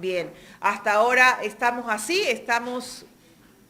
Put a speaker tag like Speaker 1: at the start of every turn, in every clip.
Speaker 1: Bien, hasta ahora estamos así, estamos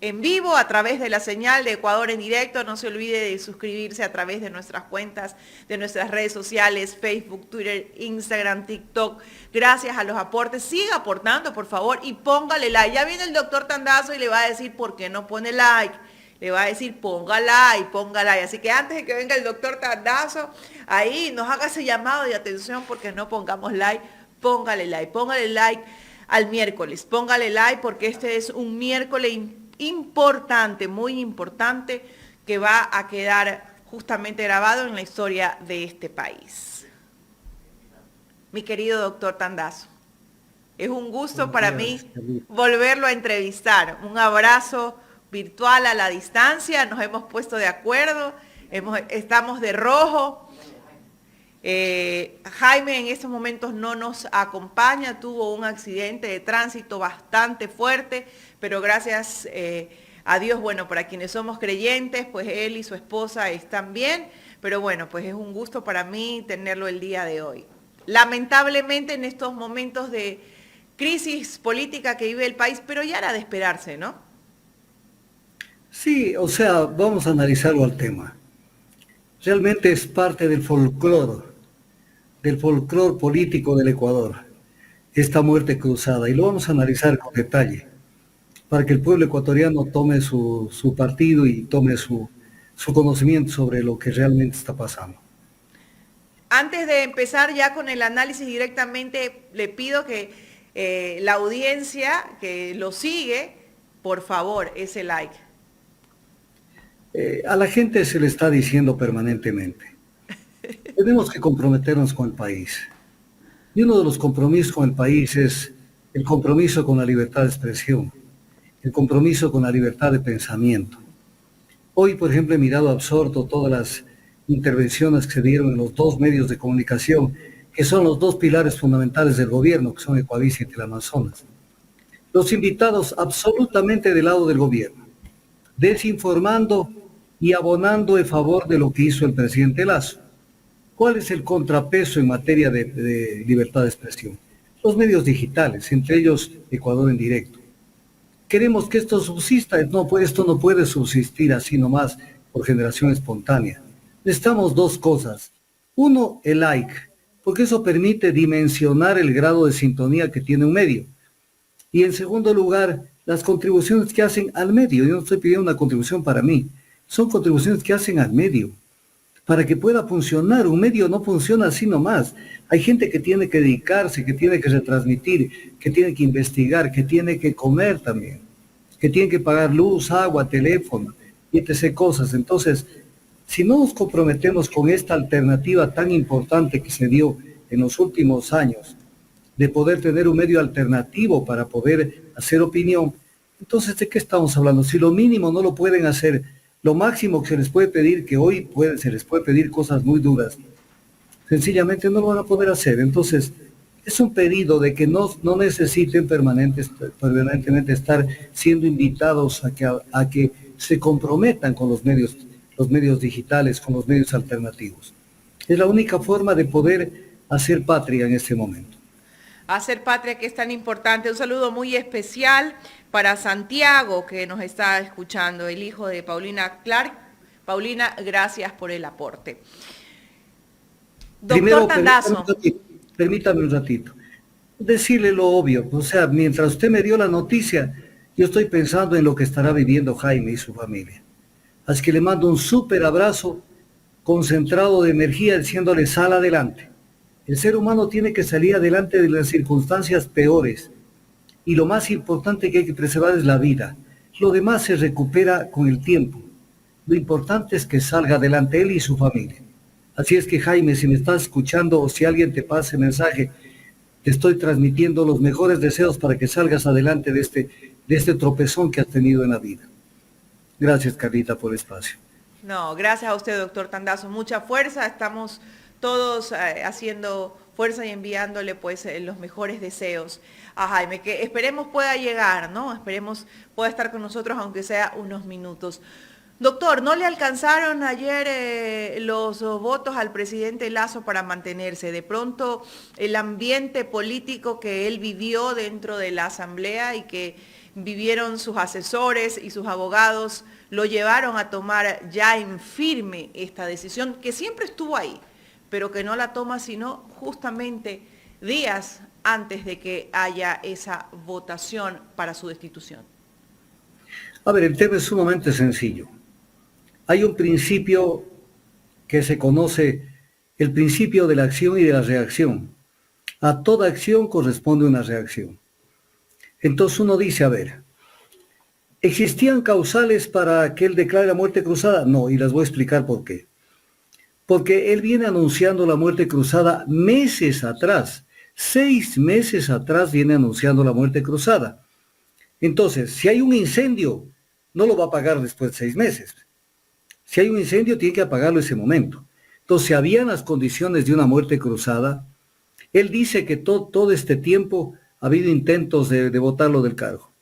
Speaker 1: en vivo a través de la señal de Ecuador en directo. No se olvide de suscribirse a través de nuestras cuentas, de nuestras redes sociales, Facebook, Twitter, Instagram, TikTok. Gracias a los aportes. Siga aportando, por favor, y póngale like. Ya viene el doctor Tandazo y le va a decir por qué no pone like. Le va a decir ponga like, ponga like. Así que antes de que venga el doctor Tandazo, ahí nos haga ese llamado de atención porque no pongamos like. Póngale like al miércoles. Póngale like porque este es un miércoles importante, muy importante, que va a quedar justamente grabado en la historia de este país. Mi querido doctor Tandazo, es un gusto para mí volverlo a entrevistar. Un abrazo virtual a la distancia, nos hemos puesto de acuerdo, estamos de rojo. Jaime en estos momentos no nos acompaña, tuvo un accidente de tránsito bastante fuerte, pero gracias a Dios, bueno, para quienes somos creyentes, pues él y su esposa están bien, pero bueno, pues es un gusto para mí tenerlo el día de hoy. Lamentablemente en estos momentos de crisis política que vive el país, pero ya era de esperarse, ¿no?
Speaker 2: Sí, o sea, vamos a analizarlo al tema. Realmente es parte del folclore político del Ecuador, esta muerte cruzada, y lo vamos a analizar con detalle, para que el pueblo ecuatoriano tome su partido y tome su conocimiento sobre lo que realmente está pasando.
Speaker 1: Antes de empezar ya con el análisis directamente, le pido que la audiencia que lo sigue, por favor, ese like.
Speaker 2: A la gente se le está diciendo permanentemente, tenemos que comprometernos con el país. Y uno de los compromisos con el país es el compromiso con la libertad de expresión, el compromiso con la libertad de pensamiento. Hoy, por ejemplo, he mirado absorto todas las intervenciones que se dieron en los dos medios de comunicación, que son los dos pilares fundamentales del gobierno, que son Ecuavisa y Teleamazonas. Los invitados absolutamente del lado del gobierno, desinformando y abonando en favor de lo que hizo el presidente Lazo. ¿Cuál es el contrapeso en materia de libertad de expresión? Los medios digitales, entre ellos Ecuador en directo. Queremos que esto subsista, esto no puede subsistir así nomás por generación espontánea. Necesitamos dos cosas. Uno, el like, porque eso permite dimensionar el grado de sintonía que tiene un medio. Y en segundo lugar, las contribuciones que hacen al medio. Yo no estoy pidiendo una contribución para mí, son contribuciones que hacen al medio. Para que pueda funcionar, un medio no funciona así nomás. Hay gente que tiene que dedicarse, que tiene que retransmitir, que tiene que investigar, que tiene que comer también, que tiene que pagar luz, agua, teléfono, y etc. cosas. Entonces, si no nos comprometemos con esta alternativa tan importante que se dio en los últimos años, de poder tener un medio alternativo para poder hacer opinión, entonces, ¿de qué estamos hablando? Si lo mínimo no lo pueden hacer, lo máximo que se les puede pedir, que hoy se les puede pedir cosas muy duras, sencillamente no lo van a poder hacer. Entonces, es un pedido de que no necesiten permanentemente estar siendo invitados a que se comprometan con los medios digitales, con los medios alternativos. Es la única forma de poder hacer patria en este momento.
Speaker 1: Hacer patria, que es tan importante. Un saludo muy especial para Santiago, que nos está escuchando, el hijo de Paulina Clark. Paulina, gracias por el aporte. Doctor Tandazo.
Speaker 2: Permítame un ratito. Decirle lo obvio, o sea, mientras usted me dio la noticia, yo estoy pensando en lo que estará viviendo Jaime y su familia. Así que le mando un súper abrazo concentrado de energía, diciéndole sal adelante. El ser humano tiene que salir adelante de las circunstancias peores. Y lo más importante que hay que preservar es la vida. Lo demás se recupera con el tiempo. Lo importante es que salga adelante él y su familia. Así es que Jaime, si me estás escuchando o si alguien te pasa el mensaje, te estoy transmitiendo los mejores deseos para que salgas adelante de este tropezón que has tenido en la vida. Gracias, Carlita, por el espacio.
Speaker 1: No, gracias a usted, doctor Tandazo. Mucha fuerza. Estamos todos haciendo fuerza y enviándole pues los mejores deseos a Jaime, que esperemos pueda llegar, ¿no? Esperemos pueda estar con nosotros aunque sea unos minutos. Doctor, ¿no le alcanzaron ayer los votos al presidente Lasso para mantenerse? De pronto el ambiente político que él vivió dentro de la Asamblea y que vivieron sus asesores y sus abogados lo llevaron a tomar ya en firme esta decisión que siempre estuvo ahí, pero que no la toma sino justamente días antes de que haya esa votación para su destitución.
Speaker 2: A ver, el tema es sumamente sencillo. Hay un principio que se conoce, el principio de la acción y de la reacción. A toda acción corresponde una reacción. Entonces uno dice, a ver, ¿existían causales para que él declare la muerte cruzada? No, y las voy a explicar por qué. Porque él viene anunciando la muerte cruzada meses atrás. 6 meses atrás viene anunciando la muerte cruzada. Entonces, si hay un incendio, no lo va a apagar después de 6 meses. Si hay un incendio, tiene que apagarlo ese momento. Entonces, si habían las condiciones de una muerte cruzada, él dice que todo este tiempo ha habido intentos de botarlo del cargo.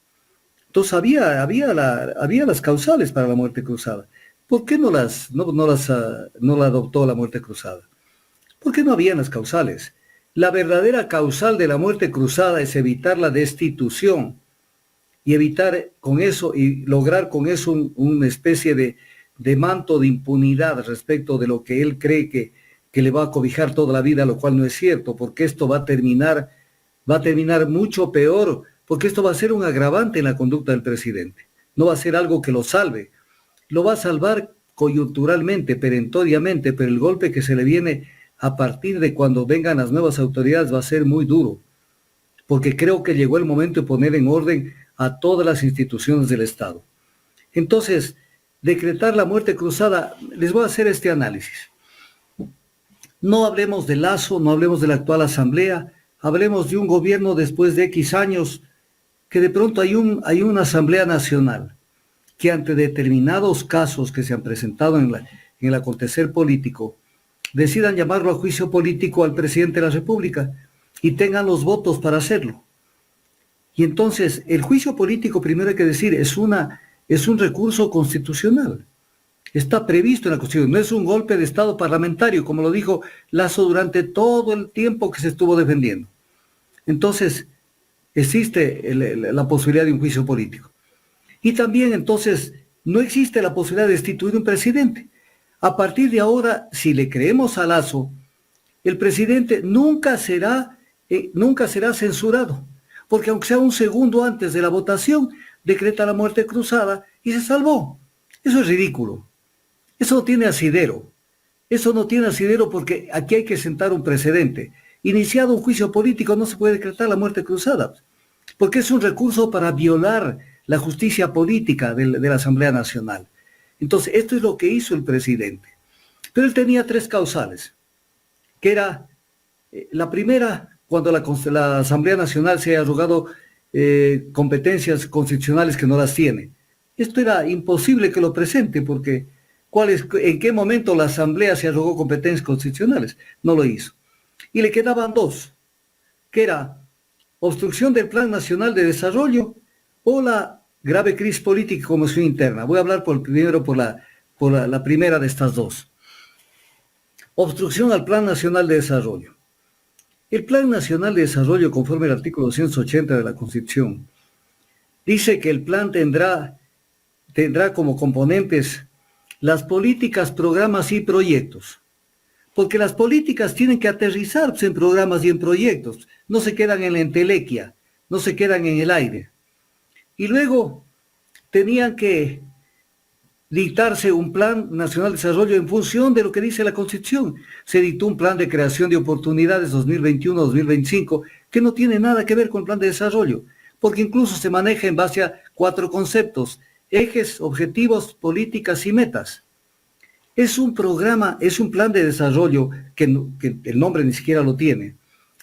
Speaker 2: Entonces, había las causales para la muerte cruzada. ¿Por qué no la adoptó la muerte cruzada? ¿Por qué no habían las causales? La verdadera causal de la muerte cruzada es evitar la destitución y evitar con eso y lograr con eso una especie de manto de impunidad respecto de lo que él cree que le va a cobijar toda la vida, lo cual no es cierto, porque esto va a terminar mucho peor, porque esto va a ser un agravante en la conducta del presidente. No va a ser algo que lo salve. Lo va a salvar coyunturalmente, perentoriamente, pero el golpe que se le viene a partir de cuando vengan las nuevas autoridades va a ser muy duro, porque creo que llegó el momento de poner en orden a todas las instituciones del Estado. Entonces, decretar la muerte cruzada, les voy a hacer este análisis. No hablemos de Lasso, no hablemos de la actual asamblea, hablemos de un gobierno después de X años, que de pronto hay una asamblea nacional, que ante determinados casos que se han presentado en el acontecer político, decidan llamarlo a juicio político al presidente de la República y tengan los votos para hacerlo. Y entonces, el juicio político, primero hay que decir, es un recurso constitucional. Está previsto en la Constitución, no es un golpe de Estado parlamentario, como lo dijo Lasso durante todo el tiempo que se estuvo defendiendo. Entonces, existe la posibilidad de un juicio político. Y también, entonces, no existe la posibilidad de destituir un presidente. A partir de ahora, si le creemos a Lasso, el presidente nunca será censurado, porque aunque sea un segundo antes de la votación, decreta la muerte cruzada y se salvó. Eso es ridículo. Eso no tiene asidero. Eso no tiene asidero porque aquí hay que sentar un precedente. Iniciado un juicio político no se puede decretar la muerte cruzada, porque es un recurso para violar la justicia política de la Asamblea Nacional. Entonces, esto es lo que hizo el presidente. Pero él tenía 3 causales, que era la primera, cuando la Asamblea Nacional se haya arrogado competencias constitucionales que no las tiene. Esto era imposible que lo presente, porque ¿en qué momento la Asamblea se arrogó competencias constitucionales? No lo hizo. Y le quedaban 2, que era obstrucción del Plan Nacional de Desarrollo o la grave crisis política y conmoción interna. Voy a hablar primero por la primera de estas 2. Obstrucción al Plan Nacional de Desarrollo. El Plan Nacional de Desarrollo, conforme al artículo 280 de la Constitución, dice que el plan tendrá como componentes las políticas, programas y proyectos. Porque las políticas tienen que aterrizarse en programas y en proyectos. No se quedan en la entelequia, no se quedan en el aire. Y luego tenían que dictarse un plan nacional de desarrollo en función de lo que dice la Constitución. Se dictó un plan de creación de oportunidades 2021-2025 que no tiene nada que ver con el plan de desarrollo, porque incluso se maneja en base a 4 conceptos: ejes, objetivos, políticas y metas. Es un programa, es un plan de desarrollo que el nombre ni siquiera lo tiene,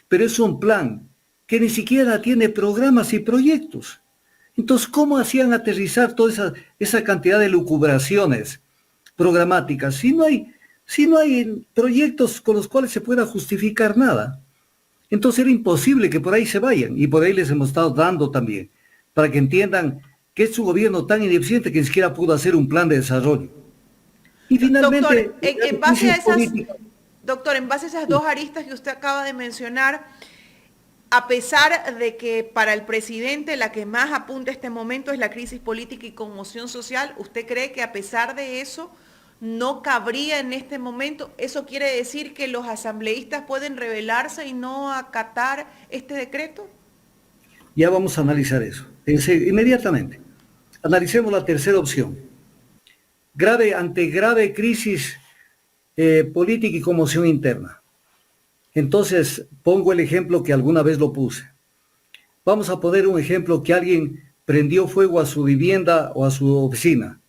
Speaker 2: pero es un plan que ni siquiera tiene programas y proyectos. Entonces, ¿cómo hacían aterrizar toda esa cantidad de lucubraciones programáticas si no hay proyectos con los cuales se pueda justificar nada? Entonces era imposible que por ahí se vayan, y por ahí les hemos estado dando también, para que entiendan que es un gobierno tan ineficiente que ni siquiera pudo hacer un plan de desarrollo. Y finalmente,
Speaker 1: Doctor, en base a esas,
Speaker 2: política.
Speaker 1: doctor, en base a esas dos aristas que usted acaba de mencionar, a pesar de que para el presidente la que más apunta este momento es la crisis política y conmoción social, ¿usted cree que a pesar de eso no cabría en este momento? ¿Eso quiere decir que los asambleístas pueden rebelarse y no acatar este decreto?
Speaker 2: Ya vamos a analizar eso. Inmediatamente. Analicemos la tercera opción. Ante grave crisis política y conmoción interna. Entonces, pongo el ejemplo que alguna vez lo puse. Vamos a poner un ejemplo que alguien prendió fuego a su vivienda o a su oficina.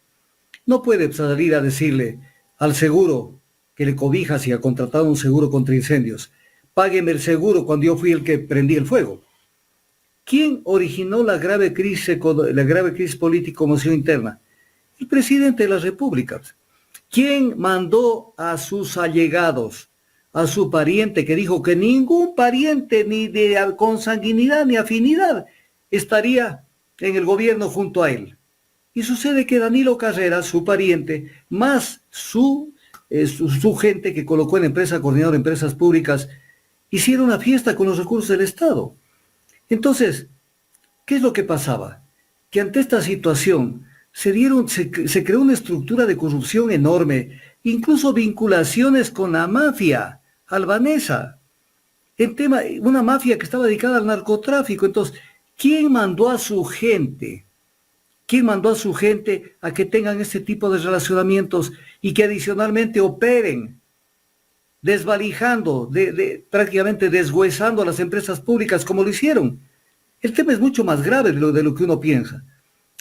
Speaker 2: No puede salir a decirle al seguro que le cobija si ha contratado un seguro contra incendios, págueme el seguro cuando yo fui el que prendí el fuego. ¿Quién originó la grave crisis política y conmoción interna? El presidente de la República. ¿Quién mandó a sus allegados, a su pariente, que dijo que ningún pariente ni de consanguinidad ni afinidad estaría en el gobierno junto a él? Y sucede que Danilo Carrera, su pariente, más su gente que colocó en empresa coordinadora de empresas públicas, hicieron una fiesta con los recursos del Estado. Entonces, ¿qué es lo que pasaba? Que ante esta situación se creó una estructura de corrupción enorme, incluso vinculaciones con la mafia albanesa, una mafia que estaba dedicada al narcotráfico. Entonces, ¿quién mandó a su gente? ¿Quién mandó a su gente a que tengan este tipo de relacionamientos y que adicionalmente operen, desvalijando, prácticamente deshuesando a las empresas públicas como lo hicieron? El tema es mucho más grave de lo que uno piensa.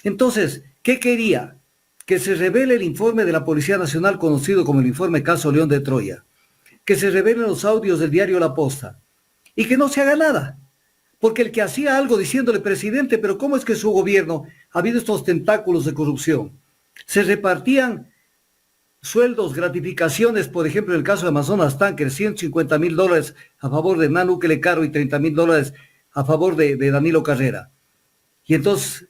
Speaker 2: Entonces, ¿qué quería? Que se revele el informe de la Policía Nacional conocido como el informe Caso León de Troya, que se revelen los audios del diario La Posta y que no se haga nada. Porque el que hacía algo diciéndole, presidente, pero ¿cómo es que su gobierno ha habido estos tentáculos de corrupción? Se repartían sueldos, gratificaciones, por ejemplo, en el caso de Amazonas Tanker, $150,000 a favor de Hernán Ukele Caro y $30,000 a favor de Danilo Carrera. Y entonces,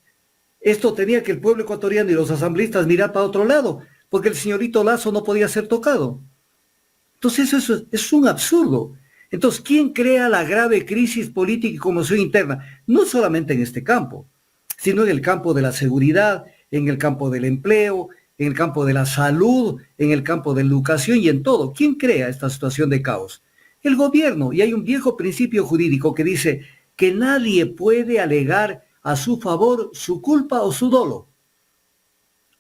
Speaker 2: esto tenía que el pueblo ecuatoriano y los asambleístas mirar para otro lado, porque el señorito Lazo no podía ser tocado. Entonces, eso es un absurdo. Entonces, ¿quién crea la grave crisis política y conmoción interna? No solamente en este campo, sino en el campo de la seguridad, en el campo del empleo, en el campo de la salud, en el campo de la educación y en todo. ¿Quién crea esta situación de caos? El gobierno. Y hay un viejo principio jurídico que dice que nadie puede alegar a su favor su culpa o su dolo.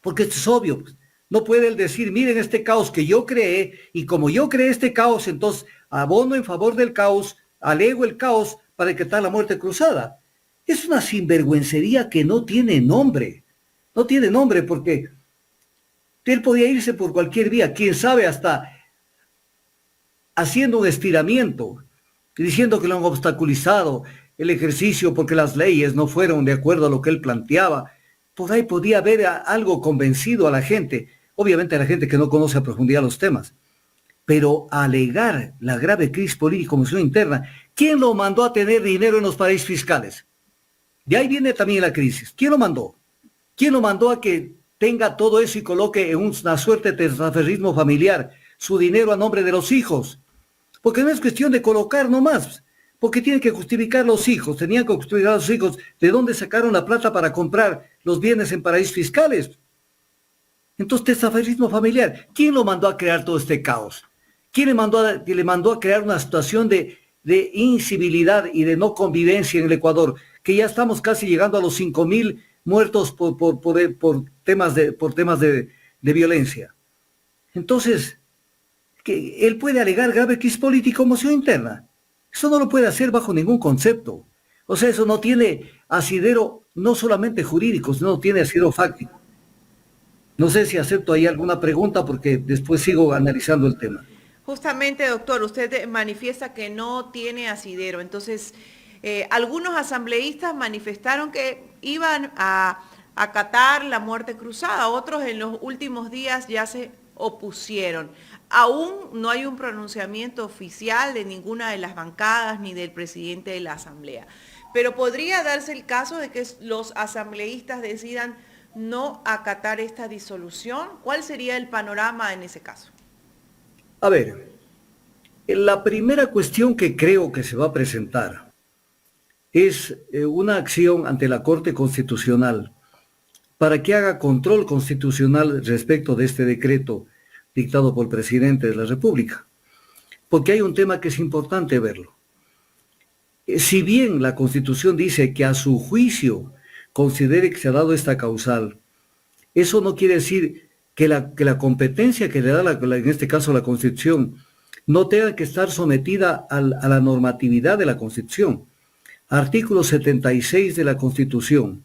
Speaker 2: Porque esto es obvio. No puede él decir, miren este caos que yo creé, y como yo creé este caos, entonces abono en favor del caos, alego el caos para decretar la muerte cruzada. Es una sinvergüencería que no tiene nombre. No tiene nombre porque él podía irse por cualquier vía, quién sabe, hasta haciendo un estiramiento, diciendo que lo han obstaculizado el ejercicio porque las leyes no fueron de acuerdo a lo que él planteaba. Por ahí podía haber algo convencido a la gente, obviamente a la gente que no conoce a profundidad los temas, pero alegar la grave crisis política y conmoción interna, ¿quién lo mandó a tener dinero en los paraísos fiscales? De ahí viene también la crisis. ¿Quién lo mandó? ¿Quién lo mandó a que tenga todo eso y coloque en una suerte de transferismo familiar su dinero a nombre de los hijos? Porque no es cuestión de colocar nomás, porque tienen que justificar los hijos, tenían que justificar a los hijos de dónde sacaron la plata para comprar los bienes en paraísos fiscales. Entonces, transferismo familiar, ¿quién lo mandó a crear todo este caos? ¿Quién le mandó a crear una situación de incivilidad y de no convivencia en el Ecuador? Que ya estamos casi llegando a los 5,000 muertos por temas de violencia. Entonces, que él puede alegar grave crisis política y conmoción interna. Eso no lo puede hacer bajo ningún concepto. O sea, eso no tiene asidero no solamente jurídico, sino tiene asidero fáctico. No sé si acepto ahí alguna pregunta porque después sigo analizando el tema.
Speaker 1: Justamente, doctor, usted manifiesta que no tiene asidero. Entonces, algunos asambleístas manifestaron que iban a acatar la muerte cruzada. Otros en los últimos días ya se opusieron. Aún no hay un pronunciamiento oficial de ninguna de las bancadas ni del presidente de la Asamblea. pero podría darse el caso de que los asambleístas decidan no acatar esta disolución. ¿Cuál sería el panorama en ese caso?
Speaker 2: A ver, la primera cuestión que creo que se va a presentar es una acción ante la Corte Constitucional para que haga control constitucional respecto de este decreto dictado por el presidente de la República. Porque hay un tema que es importante verlo. Si bien la Constitución dice que a su juicio considere que se ha dado esta causal, eso no quiere decir que la competencia que le da, en este caso la Constitución, no tenga que estar sometida a la normatividad de la Constitución. Artículo 76 de la Constitución.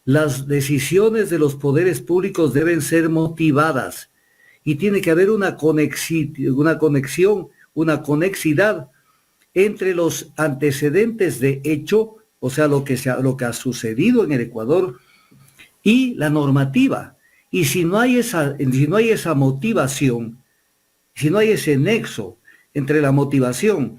Speaker 2: Las decisiones de los poderes públicos deben ser motivadas y tiene que haber una conexidad entre los antecedentes de hecho, o sea, lo que ha sucedido en el Ecuador, y la normativa. Y si no hay esa motivación, si no hay ese nexo entre la motivación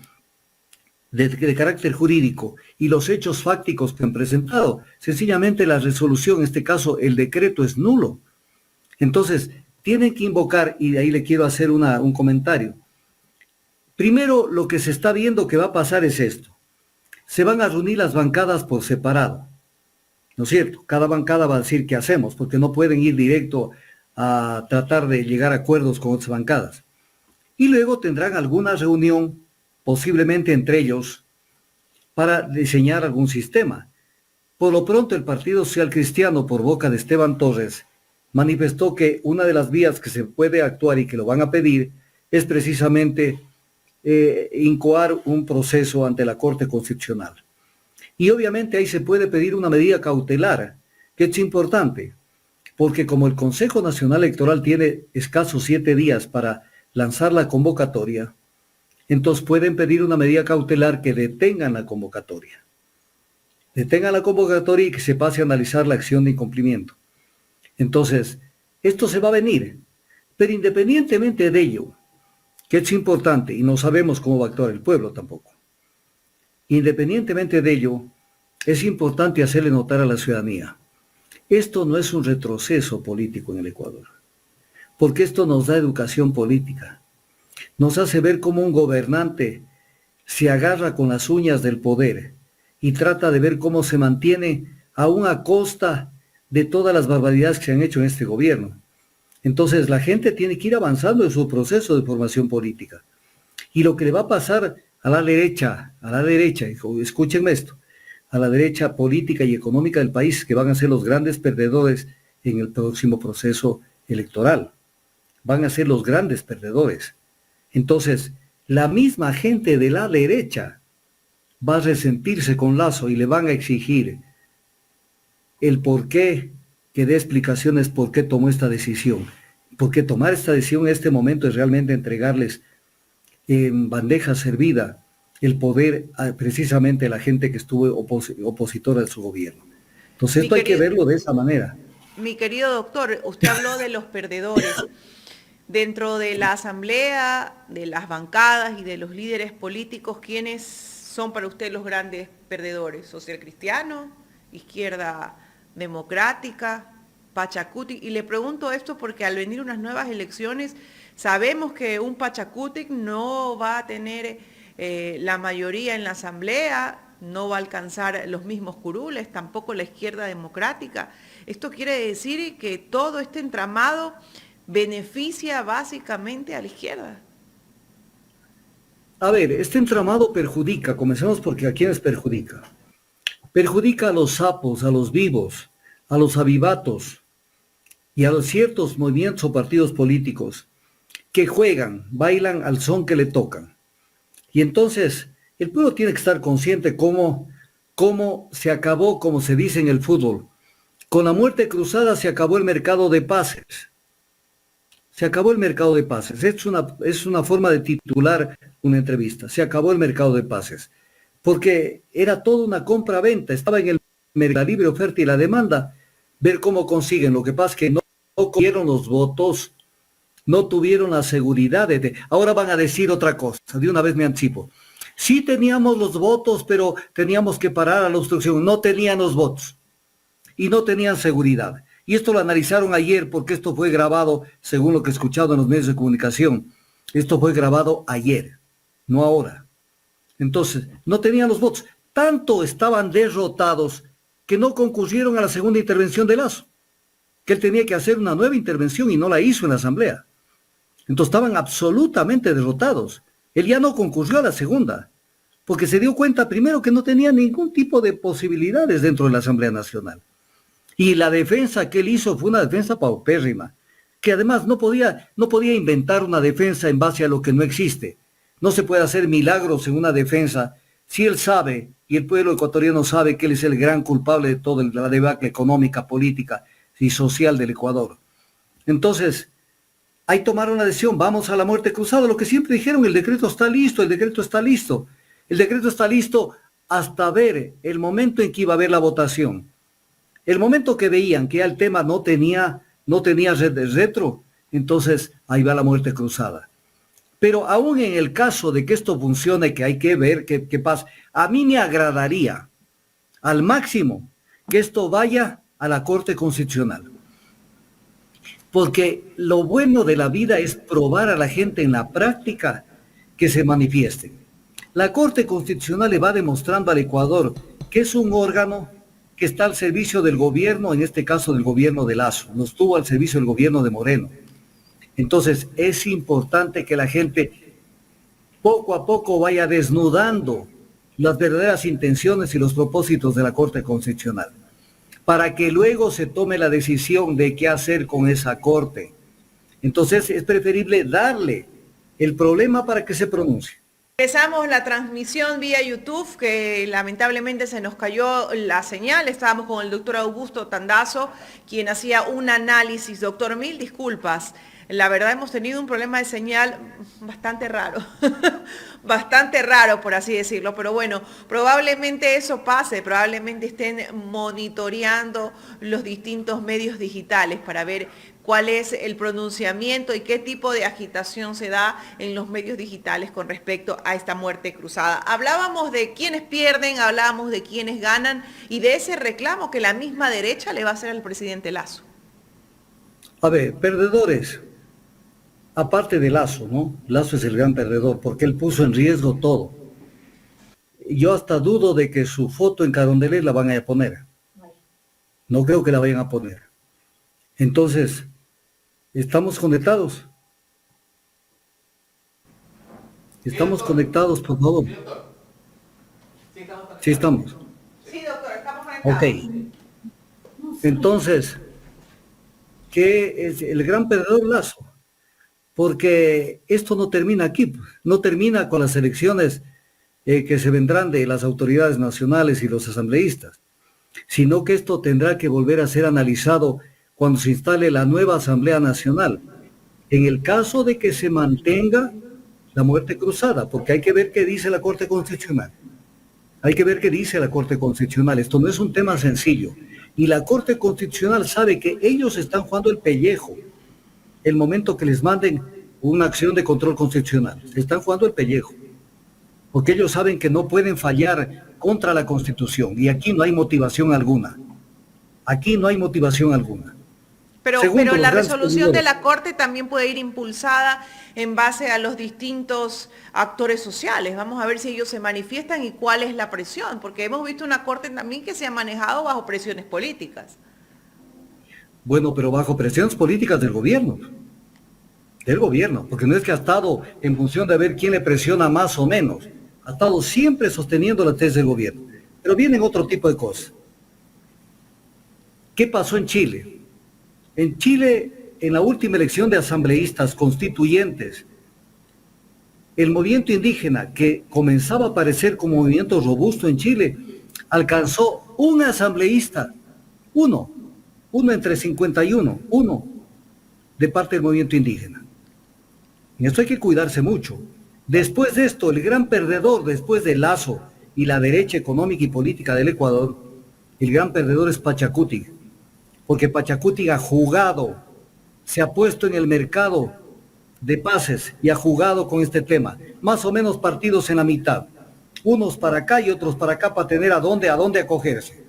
Speaker 2: de carácter jurídico y los hechos fácticos que han presentado, sencillamente la resolución, en este caso el decreto, es nulo. Entonces, tienen que invocar, y de ahí le quiero hacer un comentario. Primero, lo que se está viendo que va a pasar es esto. Se van a reunir las bancadas por separado, ¿no es cierto? Cada bancada va a decir qué hacemos, porque no pueden ir directo a tratar de llegar a acuerdos con otras bancadas. Y luego tendrán alguna reunión, posiblemente entre ellos, para diseñar algún sistema. Por lo pronto, el Partido Social Cristiano, por boca de Esteban Torres, manifestó que una de las vías que se puede actuar y que lo van a pedir es precisamente incoar un proceso ante la Corte Constitucional. Y obviamente ahí se puede pedir una medida cautelar, que es importante, porque como el Consejo Nacional Electoral tiene escasos 7 días para lanzar la convocatoria, entonces pueden pedir una medida cautelar que detengan la convocatoria. Detengan la convocatoria y que se pase a analizar la acción de incumplimiento. Entonces, esto se va a venir, pero independientemente de ello, que es importante y no sabemos cómo va a actuar el pueblo tampoco, independientemente de ello, es importante hacerle notar a la ciudadanía, esto no es un retroceso político en el Ecuador, porque esto nos da educación política, nos hace ver cómo un gobernante se agarra con las uñas del poder y trata de ver cómo se mantiene aún a costa de todas las barbaridades que se han hecho en este gobierno. Entonces la gente tiene que ir avanzando en su proceso de formación política. Y lo que le va a pasar a la derecha, escúchenme esto, a la derecha política y económica del país, que van a ser los grandes perdedores en el próximo proceso electoral. Van a ser los grandes perdedores. Entonces, la misma gente de la derecha va a resentirse con Lazo y le van a exigir el por qué, que dé explicaciones por qué tomó esta decisión. Porque tomar esta decisión en este momento es realmente entregarles en bandeja servida el poder precisamente a la gente que estuvo opositora de su gobierno. Entonces esto hay que verlo de esa manera.
Speaker 1: Mi querido doctor, usted habló de los perdedores. Dentro de la asamblea, de las bancadas y de los líderes políticos, ¿quiénes son para usted los grandes perdedores? ¿Social Cristiano? ¿Izquierda Democrática? ¿Pachacutic? Y le pregunto esto porque al venir unas nuevas elecciones, sabemos que un Pachacutic no va a tener la mayoría en la asamblea, no va a alcanzar los mismos curules, tampoco la Izquierda Democrática. Esto quiere decir que todo este entramado beneficia básicamente a la izquierda.
Speaker 2: A ver, este entramado perjudica, comencemos porque ¿a quiénes perjudica? Perjudica a los sapos, a los vivos, a los avivatos y a los ciertos movimientos o partidos políticos que juegan, bailan al son que le tocan. Y entonces el pueblo tiene que estar consciente cómo se acabó, como se dice en el fútbol. Con la muerte cruzada se acabó el mercado de pases. Se acabó el mercado de pases. Es una forma de titular una entrevista. Se acabó el mercado de pases. Porque era toda una compra-venta. Estaba en la libre oferta y la demanda. Ver cómo consiguen. Lo que pasa es que no consiguieron los votos. No tuvieron la seguridad. Ahora van a decir otra cosa. De una vez me anticipo. Sí teníamos los votos, pero teníamos que parar a la obstrucción. No tenían los votos y no tenían seguridad. Y esto lo analizaron ayer porque esto fue grabado, según lo que he escuchado en los medios de comunicación. Esto fue grabado ayer, no ahora. Entonces, no tenían los votos. Tanto estaban derrotados que no concurrieron a la segunda intervención de Lasso, que él tenía que hacer una nueva intervención y no la hizo en la Asamblea. Entonces estaban absolutamente derrotados. Él ya no concurrió a la segunda, porque se dio cuenta primero que no tenía ningún tipo de posibilidades dentro de la Asamblea Nacional. Y la defensa que él hizo fue una defensa paupérrima, que además no podía inventar una defensa en base a lo que no existe. No se puede hacer milagros en una defensa si él sabe, y el pueblo ecuatoriano sabe que él es el gran culpable de toda la debacle económica, política y social del Ecuador. Entonces, ahí tomaron la decisión, vamos a la muerte cruzada, lo que siempre dijeron, el decreto está listo, el decreto está listo. El decreto está listo hasta ver el momento en que iba a haber la votación. El momento que veían que ya el tema no tenía retro, entonces ahí va la muerte cruzada. Pero aún en el caso de que esto funcione, que hay que ver qué pasa, a mí me agradaría al máximo que esto vaya a la Corte Constitucional. Porque lo bueno de la vida es probar a la gente en la práctica que se manifiesten. La Corte Constitucional le va demostrando al Ecuador que es un órgano que está al servicio del gobierno, en este caso del gobierno de Lasso, no estuvo al servicio del gobierno de Moreno. Entonces es importante que la gente poco a poco vaya desnudando las verdaderas intenciones y los propósitos de la Corte Constitucional, para que luego se tome la decisión de qué hacer con esa Corte. Entonces es preferible darle el problema para que se pronuncie.
Speaker 1: Empezamos la transmisión vía YouTube, que lamentablemente se nos cayó la señal. Estábamos con el doctor Augusto Tandazo, quien hacía un análisis. Doctor, mil disculpas. La verdad hemos tenido un problema de señal bastante raro, bastante raro por así decirlo, pero bueno, probablemente eso pase, probablemente estén monitoreando los distintos medios digitales para ver cuál es el pronunciamiento y qué tipo de agitación se da en los medios digitales con respecto a esta muerte cruzada. Hablábamos de quienes pierden, hablábamos de quienes ganan y de ese reclamo que la misma derecha le va a hacer al presidente Lasso.
Speaker 2: A ver, perdedores. Aparte de Lasso, ¿no? Lasso es el gran perdedor porque él puso en riesgo todo. Yo hasta dudo de que su foto en Carondelet la van a poner. No creo que la vayan a poner. Entonces, ¿estamos conectados? ¿Estamos conectados, por favor? Sí, estamos.
Speaker 1: Sí, doctor, estamos conectados.
Speaker 2: Ok. Entonces, ¿qué es el gran perdedor Lasso? Porque esto no termina aquí, no termina con las elecciones que se vendrán de las autoridades nacionales y los asambleístas, sino que esto tendrá que volver a ser analizado cuando se instale la nueva Asamblea Nacional, en el caso de que se mantenga la muerte cruzada, porque hay que ver qué dice la Corte Constitucional. Hay que ver qué dice la Corte Constitucional. Esto no es un tema sencillo. Y la Corte Constitucional sabe que ellos están jugando el pellejo el momento que les manden una acción de control constitucional. Se están jugando el pellejo, porque ellos saben que no pueden fallar contra la Constitución, y aquí no hay motivación alguna. Aquí no hay motivación alguna.
Speaker 1: Pero la resolución de la Corte también puede ir impulsada en base a los distintos actores sociales. Vamos a ver si ellos se manifiestan y cuál es la presión, porque hemos visto una Corte también que se ha manejado bajo presiones políticas.
Speaker 2: Bueno, pero bajo presiones políticas del gobierno, porque no es que ha estado en función de ver quién le presiona más o menos, ha estado siempre sosteniendo la tesis del gobierno. Pero vienen otro tipo de cosas. ¿Qué pasó en Chile? En Chile, en la última elección de asambleístas constituyentes, el movimiento indígena, que comenzaba a aparecer como movimiento robusto en Chile, alcanzó un asambleísta, uno entre 51, uno de parte del movimiento indígena. Y esto hay que cuidarse mucho. Después de esto, el gran perdedor, después de Lasso y la derecha económica y política del Ecuador, el gran perdedor es Pachacuti, porque Pachacuti ha jugado, se ha puesto en el mercado de pases y ha jugado con este tema, más o menos partidos en la mitad. unos para acá y otros para acá para tener a dónde acogerse.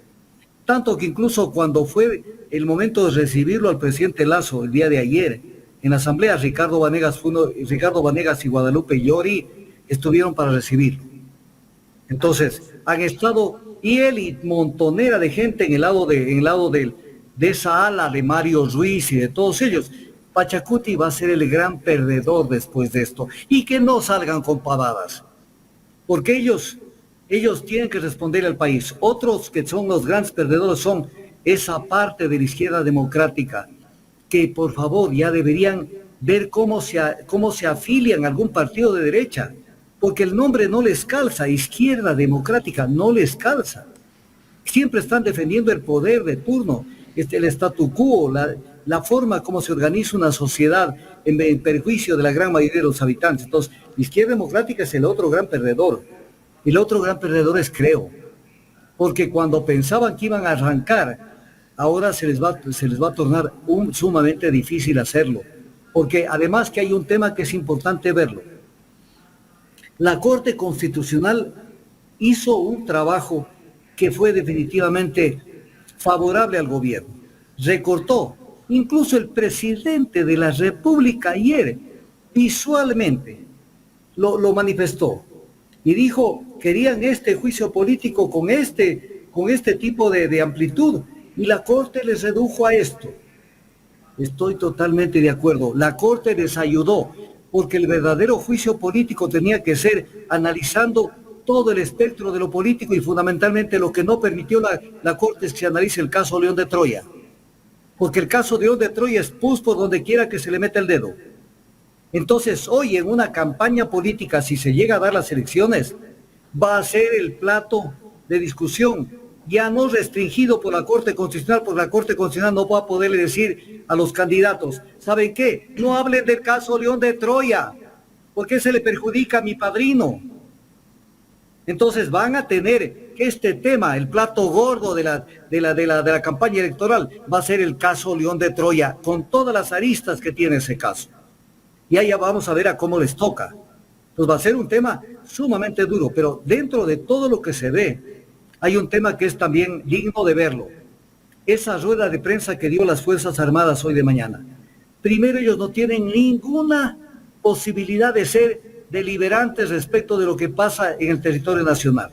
Speaker 2: Tanto que incluso cuando fue el momento de recibirlo al presidente Lasso el día de ayer, en la asamblea Ricardo Vanegas y Guadalupe Llori estuvieron para recibirlo. Entonces, han estado, y él y montonera de gente en el lado de esa ala de Mario Ruiz y de todos ellos. Pachacuti va a ser el gran perdedor después de esto. Y que no salgan con pavadas, porque ellos tienen que responder al país. Otros que son los grandes perdedores son esa parte de la izquierda democrática, que por favor ya deberían ver cómo se afilian a algún partido de derecha, porque el nombre no les calza, izquierda democrática no les calza. Siempre están defendiendo el poder de turno, el statu quo, la forma como se organiza una sociedad en perjuicio de la gran mayoría de los habitantes. Entonces, la izquierda democrática es el otro gran perdedor. Y el otro gran perdedor es Creo, porque cuando pensaban que iban a arrancar, ahora se les va a tornar sumamente difícil hacerlo, porque además que hay un tema que es importante verlo. La Corte Constitucional hizo un trabajo que fue definitivamente favorable al gobierno. Recortó, incluso el presidente de la República ayer visualmente lo manifestó y dijo, querían este juicio político con este tipo de amplitud, y la Corte les redujo a esto. Estoy totalmente de acuerdo. La Corte les ayudó, porque el verdadero juicio político tenía que ser analizando todo el espectro de lo político, y fundamentalmente lo que no permitió la Corte es que se analice el caso León de Troya. Porque el caso de León de Troya es pus por donde quiera que se le meta el dedo. Entonces, hoy en una campaña política, si se llega a dar las elecciones, va a ser el plato de discusión, ya no restringido por la Corte Constitucional, porque la Corte Constitucional no va a poderle decir a los candidatos, ¿saben qué? No hablen del caso León de Troya, porque se le perjudica a mi padrino. Entonces van a tener este tema, el plato gordo de la campaña electoral, va a ser el caso León de Troya, con todas las aristas que tiene ese caso. Y allá vamos a ver a cómo les toca. Pues va a ser un tema sumamente duro, pero dentro de todo lo que se ve, hay un tema que es también digno de verlo. Esa rueda de prensa que dio las Fuerzas Armadas hoy de mañana. Primero, ellos no tienen ninguna posibilidad de ser deliberantes respecto de lo que pasa en el territorio nacional.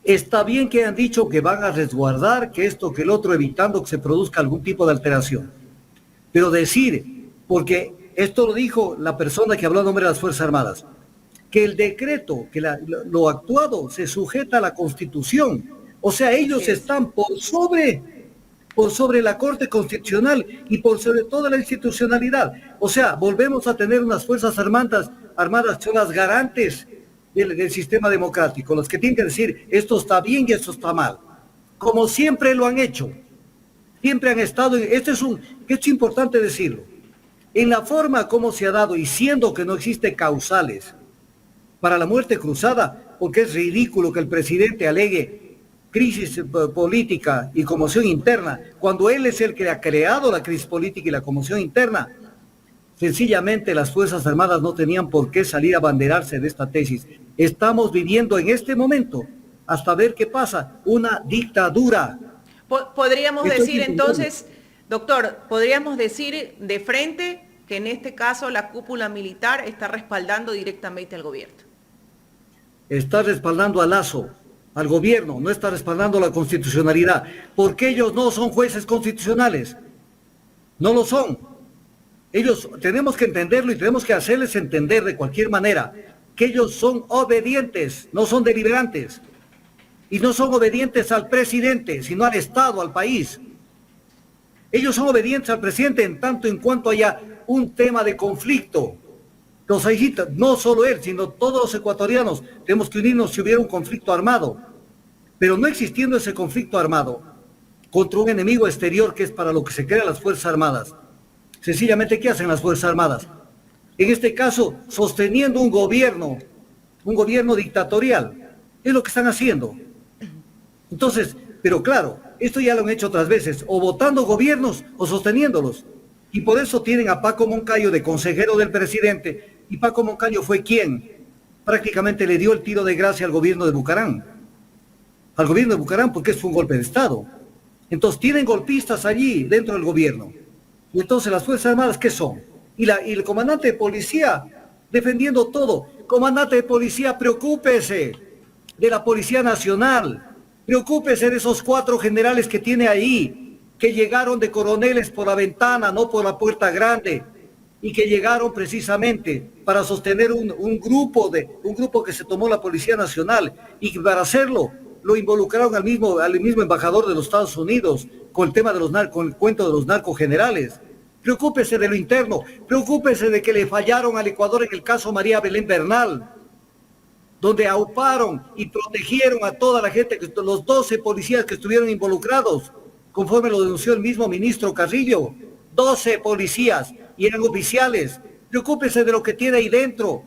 Speaker 2: Está bien que han dicho que van a resguardar, que esto, que el otro, evitando que se produzca algún tipo de alteración. Pero decir, porque esto lo dijo la persona que habló a nombre de las Fuerzas Armadas, que el decreto, que lo actuado se sujeta a la Constitución. O sea, ellos están por sobre la Corte Constitucional y por sobre toda la institucionalidad. O sea, volvemos a tener unas Fuerzas Armadas que son las garantes del sistema democrático, los que tienen que decir esto está bien y esto está mal, como siempre lo han hecho. Siempre han estado, esto es importante decirlo, en la forma como se ha dado, y siendo que no existe causales para la muerte cruzada, porque es ridículo que el presidente alegue crisis política y conmoción interna, cuando él es el que ha creado la crisis política y la conmoción interna. Sencillamente las Fuerzas Armadas no tenían por qué salir a abanderarse de esta tesis. Estamos viviendo en este momento, hasta ver qué pasa, una dictadura.
Speaker 1: Podríamos decir entonces, doctor, podríamos decir de frente que en este caso la cúpula militar está respaldando directamente al gobierno.
Speaker 2: Está respaldando a Lasso, al gobierno, no está respaldando la constitucionalidad, porque ellos no son jueces constitucionales, no lo son. Ellos tenemos que entenderlo y tenemos que hacerles entender de cualquier manera que ellos son obedientes, no son deliberantes. Y no son obedientes al presidente, sino al Estado, al país. Ellos son obedientes al presidente en tanto en cuanto haya un tema de conflicto. Los aijitas, no solo él, sino todos los ecuatorianos, tenemos que unirnos si hubiera un conflicto armado. Pero no existiendo ese conflicto armado contra un enemigo exterior, que es para lo que se crean las Fuerzas Armadas. Sencillamente, ¿qué hacen las Fuerzas Armadas? En este caso, sosteniendo un gobierno dictatorial. Es lo que están haciendo. Entonces, pero claro, esto ya lo han hecho otras veces, o votando gobiernos o sosteniéndolos. Y por eso tienen a Paco Moncayo de consejero del presidente. Y Paco Moncayo fue quien prácticamente le dio el tiro de gracia al gobierno de Bucaram. Al gobierno de Bucaram porque fue un golpe de Estado. Entonces tienen golpistas allí dentro del gobierno. Y entonces las Fuerzas Armadas, ¿qué son? Y el comandante de policía defendiendo todo. Comandante de policía, preocúpese de la Policía Nacional. Preocúpese de esos 4 generales que tiene ahí, que llegaron de coroneles por la ventana, no por la puerta grande, y que llegaron precisamente para sostener un grupo que se tomó la Policía Nacional, y para hacerlo lo involucraron al mismo embajador de los Estados Unidos con el tema de con el cuento de los narcogenerales. Preocúpese de lo interno, preocúpese de que le fallaron al Ecuador en el caso María Belén Bernal, donde auparon y protegieron a toda la gente, los 12 policías que estuvieron involucrados, conforme lo denunció el mismo ministro Carrillo. 12 policías y eran oficiales. Preocúpese de lo que tiene ahí dentro.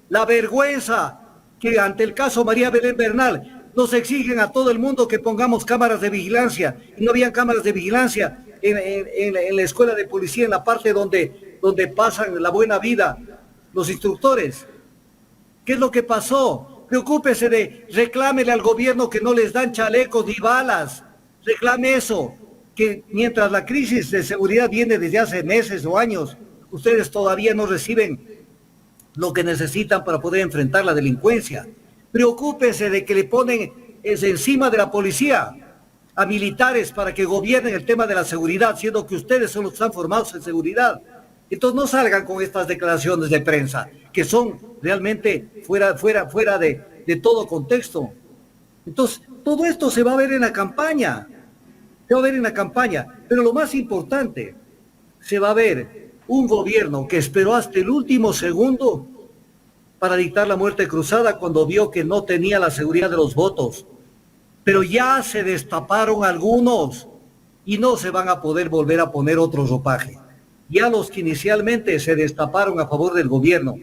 Speaker 2: La vergüenza que ante el caso María Belén Bernal nos exigen a todo el mundo que pongamos cámaras de vigilancia, y no habían cámaras de vigilancia en la escuela de policía, en la parte donde pasan la buena vida los instructores. ¿Qué es lo que pasó? Preocúpese reclámele al gobierno que no les dan chalecos ni balas. Reclame eso, que mientras la crisis de seguridad viene desde hace meses o años, ustedes todavía no reciben lo que necesitan para poder enfrentar la delincuencia. Preocúpese de que le ponen encima de la policía a militares para que gobiernen el tema de la seguridad, siendo que ustedes son los que están formados en seguridad. Entonces no salgan con estas declaraciones de prensa, que son realmente fuera de todo contexto. Entonces, todo esto se va a ver en la campaña. Se va a ver en la campaña. Pero lo más importante, se va a ver un gobierno que esperó hasta el último segundo para dictar la muerte cruzada cuando vio que no tenía la seguridad de los votos. Pero ya se destaparon algunos y no se van a poder volver a poner otro ropaje. Ya los que inicialmente se destaparon a favor del gobierno,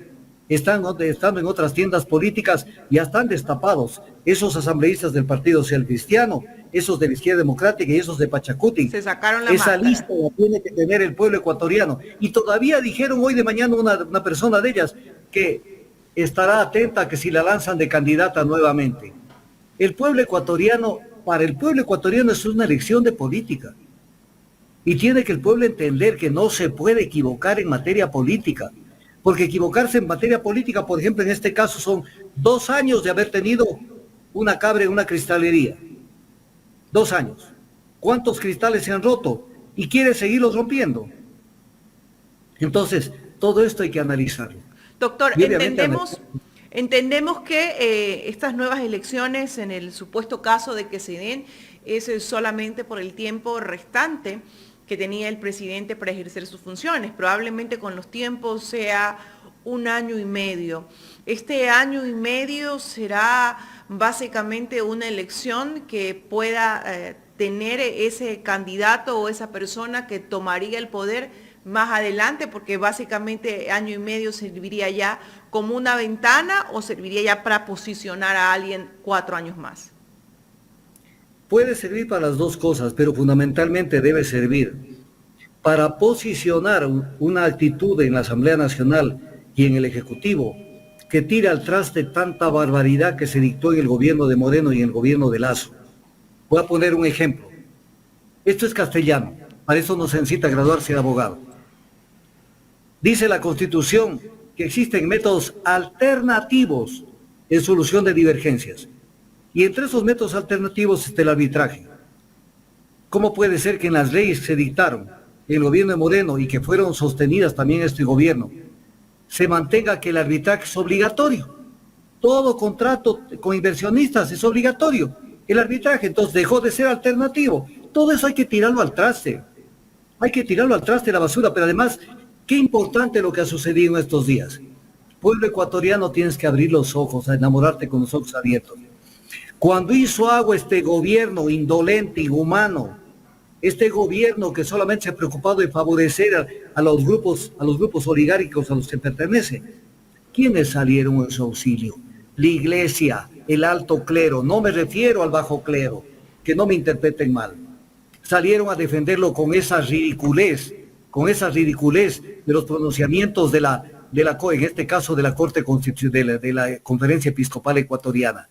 Speaker 2: estando en otras tiendas políticas, ya están destapados. Esos asambleístas del Partido Social Cristiano, esos de la Izquierda Democrática y esos de Pachacuti.
Speaker 1: Se sacaron la
Speaker 2: Esa
Speaker 1: máscara.
Speaker 2: lista la tiene que tener el pueblo ecuatoriano. Y todavía dijeron hoy de mañana una persona de ellas que estará atenta que si la lanzan de candidata nuevamente. El pueblo ecuatoriano, para el pueblo ecuatoriano es una elección de política. Y tiene que el pueblo entender que no se puede equivocar en materia política. Porque equivocarse en materia política, por ejemplo, en este caso son 2 años de haber tenido una cabra en una cristalería. 2 años. ¿Cuántos cristales se han roto? Y quiere seguirlos rompiendo. Entonces, todo esto hay que analizarlo.
Speaker 1: Doctor, entendemos que estas nuevas elecciones, en el supuesto caso de que se den, es solamente por el tiempo restante que tenía el presidente para ejercer sus funciones. Probablemente con los tiempos sea 1 año y medio. Este año y medio será básicamente una elección que pueda tener ese candidato o esa persona que tomaría el poder más adelante, porque básicamente año y medio serviría ya como una ventana o serviría ya para posicionar a alguien 4 años más.
Speaker 2: Puede servir para las dos cosas, pero fundamentalmente debe servir para posicionar una actitud en la Asamblea Nacional y en el Ejecutivo que tira al traste tanta barbaridad que se dictó en el gobierno de Moreno y en el gobierno de Lazo. Voy a poner un ejemplo. Esto es castellano, para eso no se necesita graduarse de abogado. Dice la Constitución que existen métodos alternativos en solución de divergencias. Y entre esos métodos alternativos está el arbitraje. ¿Cómo puede ser que en las leyes que se dictaron en el gobierno de Moreno y que fueron sostenidas también en este gobierno, se mantenga que el arbitraje es obligatorio? Todo contrato con inversionistas es obligatorio. El arbitraje entonces dejó de ser alternativo. Todo eso hay que tirarlo al traste. Hay que tirarlo al traste de la basura, pero además, qué importante lo que ha sucedido en estos días. Pueblo ecuatoriano, tienes que abrir los ojos, a enamorarte con los ojos abiertos. Cuando hizo agua este gobierno indolente, inhumano, este gobierno que solamente se ha preocupado de favorecer a los grupos oligárquicos a los que pertenece, ¿quiénes salieron en su auxilio? La iglesia, el alto clero, no me refiero al bajo clero, que no me interpreten mal. Salieron a defenderlo con esa ridiculez de los pronunciamientos de en este caso de la Corte Constitucional, de la Conferencia Episcopal Ecuatoriana.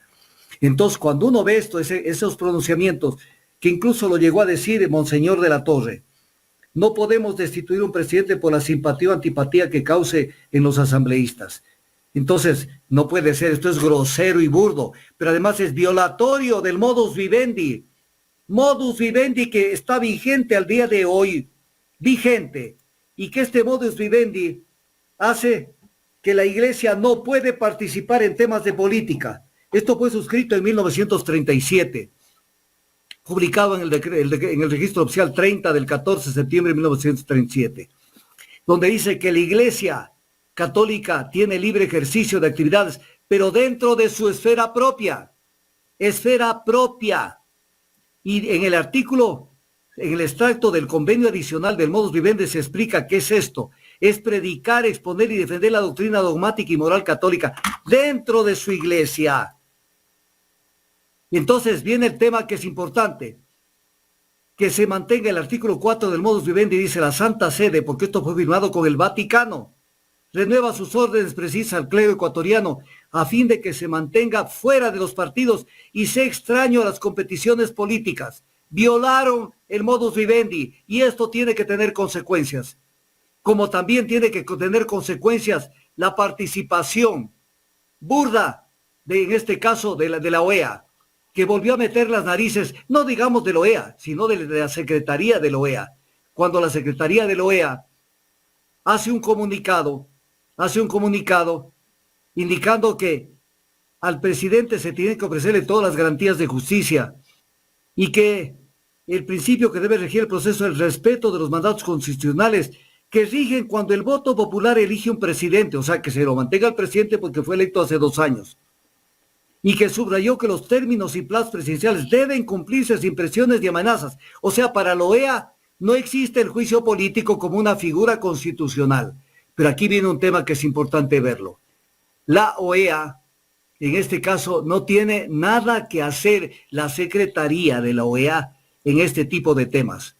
Speaker 2: Entonces, cuando uno ve esos pronunciamientos, que incluso lo llegó a decir Monseñor de la Torre, no podemos destituir un presidente por la simpatía o antipatía que cause en los asambleístas. Entonces, no puede ser, esto es grosero y burdo, pero además es violatorio del modus vivendi que está vigente al día de hoy, vigente, y que este modus vivendi hace que la Iglesia no puede participar en temas de política. Esto fue suscrito en 1937, publicado en el registro oficial 30 del 14 de septiembre de 1937, donde dice que la Iglesia católica tiene libre ejercicio de actividades, pero dentro de su esfera propia. Y en el artículo, en el extracto del convenio adicional del modus vivendi se explica qué es esto. Es predicar, exponer y defender la doctrina dogmática y moral católica dentro de su iglesia. Y entonces viene el tema que es importante, que se mantenga el artículo 4 del modus vivendi, dice la Santa Sede, porque esto fue firmado con el Vaticano, renueva sus órdenes precisas al clero ecuatoriano a fin de que se mantenga fuera de los partidos y sea extraño a las competiciones políticas. Violaron el modus vivendi y esto tiene que tener consecuencias, como también tiene que tener consecuencias la participación burda en este caso de la OEA, que volvió a meter las narices, no digamos de la OEA, sino de la Secretaría de la OEA, cuando la Secretaría de la OEA hace un comunicado indicando que al presidente se tiene que ofrecerle todas las garantías de justicia y que el principio que debe regir el proceso es el respeto de los mandatos constitucionales que rigen cuando el voto popular elige un presidente, o sea, que se lo mantenga el presidente porque fue electo hace 2 años, y que subrayó que los términos y plazos presidenciales deben cumplirse sin presiones y amenazas. O sea, para la OEA no existe el juicio político como una figura constitucional. Pero aquí viene un tema que es importante verlo. La OEA, en este caso, no tiene nada que hacer la Secretaría de la OEA en este tipo de temas,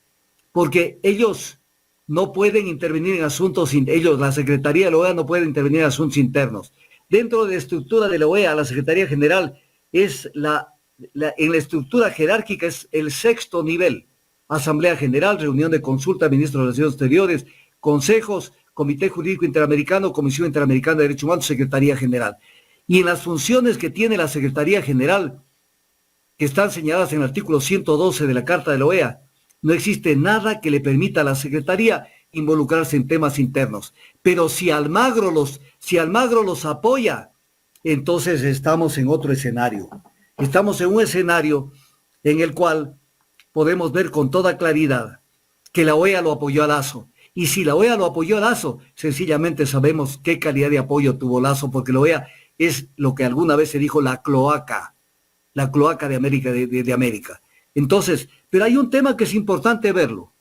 Speaker 2: porque ellos no pueden intervenir en asuntos, la Secretaría de la OEA no puede intervenir en asuntos internos. Dentro de la estructura de la OEA, la Secretaría General es en la estructura jerárquica es el 6º nivel. Asamblea General, reunión de consulta, ministro de Relaciones Exteriores, consejos, Comité Jurídico Interamericano, Comisión Interamericana de Derechos Humanos, Secretaría General. Y en las funciones que tiene la Secretaría General, que están señaladas en el artículo 112 de la Carta de la OEA, no existe nada que le permita a la Secretaría involucrarse en temas internos. Pero si Almagro los apoya, entonces estamos en otro escenario. Estamos en un escenario en el cual podemos ver con toda claridad que la OEA lo apoyó a Lasso. Y si la OEA lo apoyó a Lasso, sencillamente sabemos qué calidad de apoyo tuvo Lasso, porque la OEA es lo que alguna vez se dijo la cloaca de América, de América. Entonces, pero hay un tema que es importante verlo.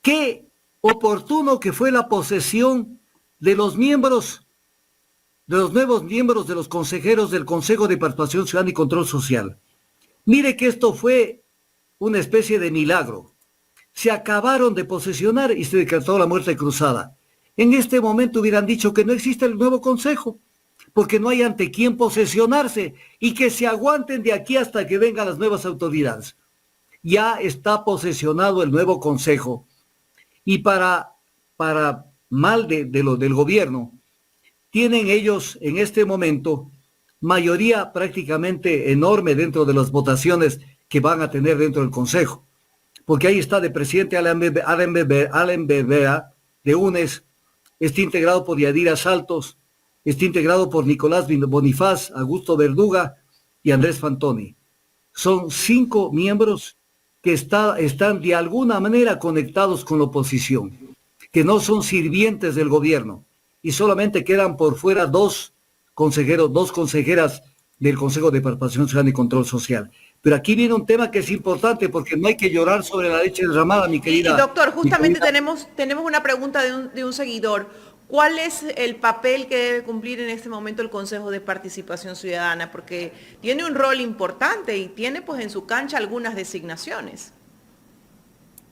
Speaker 2: Qué oportuno que fue la posesión de los nuevos miembros de los consejeros del Consejo de Participación Ciudadana y Control Social. Mire que esto fue una especie de milagro. Se acabaron de posesionar y se decretó la muerte cruzada. En este momento hubieran dicho que no existe el nuevo consejo, porque no hay ante quién posesionarse y que se aguanten de aquí hasta que vengan las nuevas autoridades. Ya está posesionado el nuevo consejo y para mal del gobierno, tienen ellos en este momento mayoría prácticamente enorme dentro de las votaciones que van a tener dentro del consejo. Porque ahí está de presidente Alan Berbera de UNES, está integrado por Yadira Saltos, está integrado por Nicolás Bonifaz, Augusto Verduga y Andrés Fantoni. Son 5 miembros que están de alguna manera conectados con la oposición, que no son sirvientes del gobierno, y solamente quedan por fuera 2 consejeras del Consejo de Participación Ciudadana y Control Social. Pero aquí viene un tema que es importante porque no hay que llorar sobre la leche derramada, mi querida.
Speaker 1: Y doctor, justamente tenemos una pregunta de un seguidor. ¿Cuál es el papel que debe cumplir en este momento el Consejo de Participación Ciudadana? Porque tiene un rol importante y tiene pues en su cancha algunas designaciones.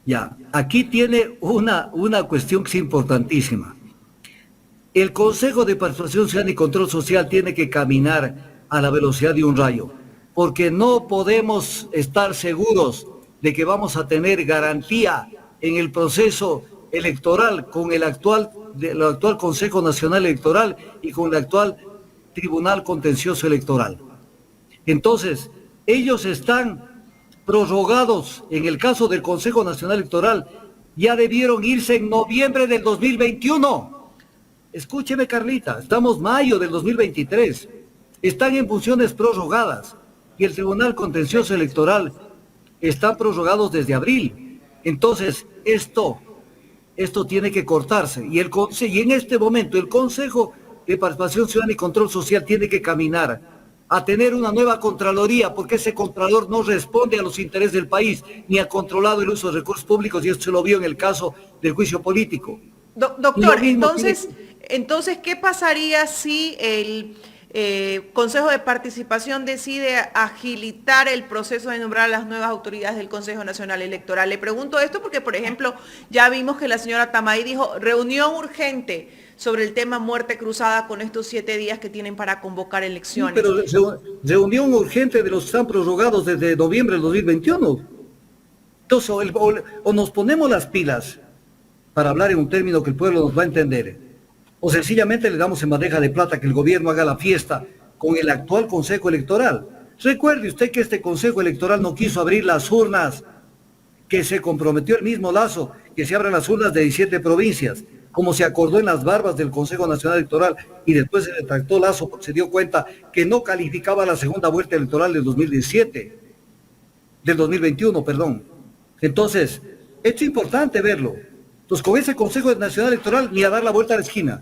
Speaker 2: Ya, aquí tiene una cuestión que es importantísima. El Consejo de Participación Ciudadana y Control Social tiene que caminar a la velocidad de un rayo, porque no podemos estar seguros de que vamos a tener garantía en el proceso electoral con el actual Consejo Nacional Electoral y con el actual Tribunal Contencioso Electoral. Entonces, ellos están prorrogados. En el caso del Consejo Nacional Electoral, ya debieron irse en noviembre del 2021. Escúcheme, Carlita, estamos mayo del 2023. Están en funciones prorrogadas y el Tribunal Contencioso Electoral está prorrogados desde abril. Entonces, esto tiene que cortarse. Y en este momento el Consejo de Participación Ciudadana y Control Social tiene que caminar a tener una nueva Contraloría, porque ese Contralor no responde a los intereses del país, ni ha controlado el uso de recursos públicos, y esto se lo vio en el caso del juicio político.
Speaker 1: Doctor, entonces, ¿qué pasaría si el Consejo de Participación decide agilitar el proceso de nombrar a las nuevas autoridades del Consejo Nacional Electoral? Le pregunto esto porque, por ejemplo, ya vimos que la señora Tamay dijo reunión urgente sobre el tema muerte cruzada con estos 7 días que tienen para convocar elecciones.
Speaker 2: Sí, pero reunión urgente de los que están prorrogados desde noviembre del 2021. Entonces, o nos ponemos las pilas para hablar en un término que el pueblo nos va a entender, o sencillamente le damos en bandeja de plata que el gobierno haga la fiesta con el actual Consejo Electoral. Recuerde usted que este Consejo Electoral no quiso abrir las urnas, que se comprometió el mismo Lazo, que se abran las urnas de 17 provincias, como se acordó en las barbas del Consejo Nacional Electoral, y después se retractó Lazo porque se dio cuenta que no calificaba la segunda vuelta electoral del 2017, del 2021, perdón. Entonces, esto es importante verlo. Entonces, con ese Consejo Nacional Electoral ni a dar la vuelta a la esquina.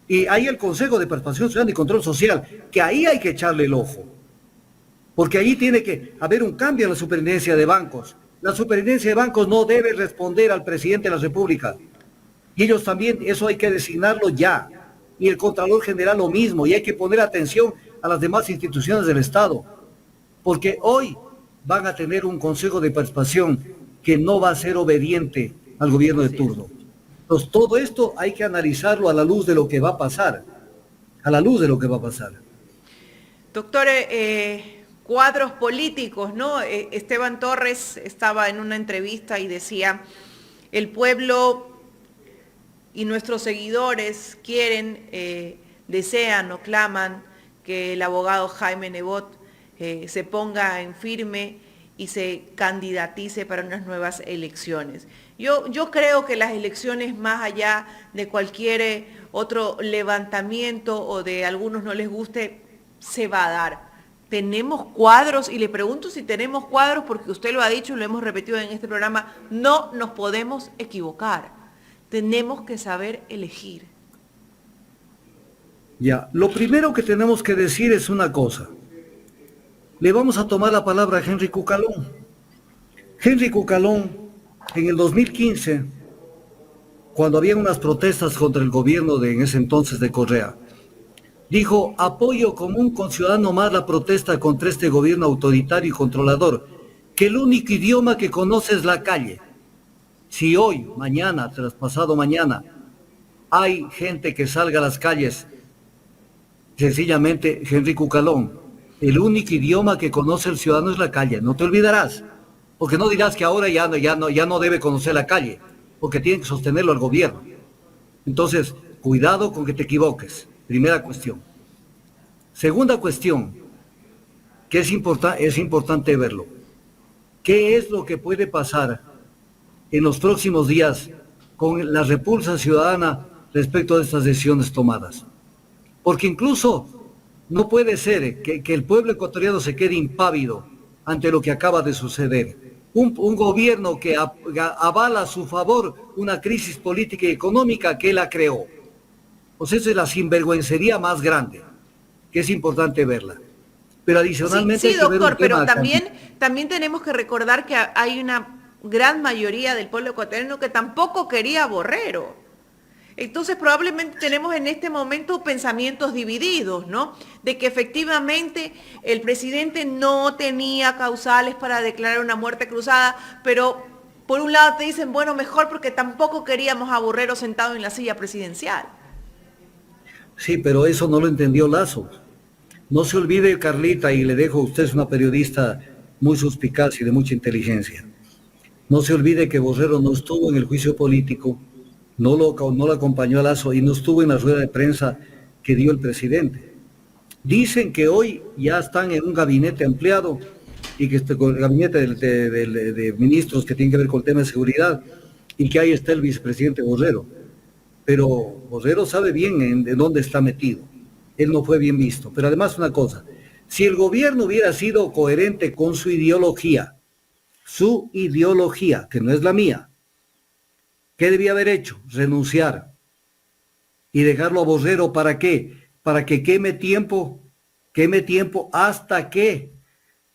Speaker 2: Y hay el Consejo de Participación Ciudadana y Control Social, que ahí hay que echarle el ojo. Porque ahí tiene que haber un cambio en la superintendencia de bancos. La superintendencia de bancos no debe responder al presidente de la República. Y ellos también, eso hay que designarlo ya. Y el Contralor General lo mismo. Y hay que poner atención a las demás instituciones del Estado. Porque hoy van a tener un Consejo de Participación que no va a ser obediente al gobierno de turno. Entonces, todo esto hay que analizarlo a la luz de lo que va a pasar. A la luz de lo que va a pasar.
Speaker 1: Doctor, cuadros políticos, ¿no? Esteban Torres estaba en una entrevista y decía, el pueblo y nuestros seguidores quieren, desean o claman que el abogado Jaime Nebot se ponga en firme y se candidatice para unas nuevas elecciones. Yo creo que las elecciones, más allá de cualquier otro levantamiento o de algunos no les guste, se va a dar. Tenemos cuadros, y le pregunto si tenemos cuadros porque usted lo ha dicho y lo hemos repetido en este programa, no nos podemos equivocar. Tenemos que saber elegir.
Speaker 2: Ya, lo primero que tenemos que decir es una cosa. Le vamos a tomar la palabra a Henry Cucalón. Henry Cucalón, en el 2015, cuando había unas protestas contra el gobierno de en ese entonces de Correa, dijo: apoyo como un conciudadano más la protesta contra este gobierno autoritario y controlador, que el único idioma que conoce es la calle. Si hoy, mañana, traspasado mañana, hay gente que salga a las calles, sencillamente, Henry Cucalón, el único idioma que conoce el ciudadano es la calle, no te olvidarás, porque no dirás que ahora ya no debe conocer la calle, porque tiene que sostenerlo el gobierno. Entonces, cuidado con que te equivoques, primera cuestión. Segunda cuestión, que es importante verlo. ¿Qué es lo que puede pasar en los próximos días con la repulsa ciudadana respecto a estas decisiones tomadas? Porque incluso no puede ser que el pueblo ecuatoriano se quede impávido ante lo que acaba de suceder. Un gobierno que avala a su favor una crisis política y económica que él la creó. Pues eso es la sinvergüencería más grande, que es importante verla. Pero adicionalmente...
Speaker 1: Sí, doctor, pero también tenemos que recordar que hay una gran mayoría del pueblo ecuatoriano que tampoco quería a Borrero. Entonces probablemente tenemos en este momento pensamientos divididos, ¿no? De que efectivamente el presidente no tenía causales para declarar una muerte cruzada, pero por un lado te dicen, bueno, mejor porque tampoco queríamos a Borrero sentado en la silla presidencial.
Speaker 2: Sí, pero eso no lo entendió Lazo. No se olvide, Carlita, y le dejo, usted es una periodista muy suspicaz y de mucha inteligencia. No se olvide que Borrero no estuvo en el juicio político, no lo acompañó a Lazo y no estuvo en la rueda de prensa que dio el presidente. Dicen que hoy ya están en un gabinete ampliado y que con el gabinete de ministros que tienen que ver con el tema de seguridad y que ahí está el vicepresidente Borrero. Pero Borrero sabe bien en dónde está metido. Él no fue bien visto. Pero además una cosa, si el gobierno hubiera sido coherente con su ideología, que no es la mía, ¿qué debía haber hecho? Renunciar y dejarlo a Borrero. ¿Para qué? Para que queme tiempo hasta que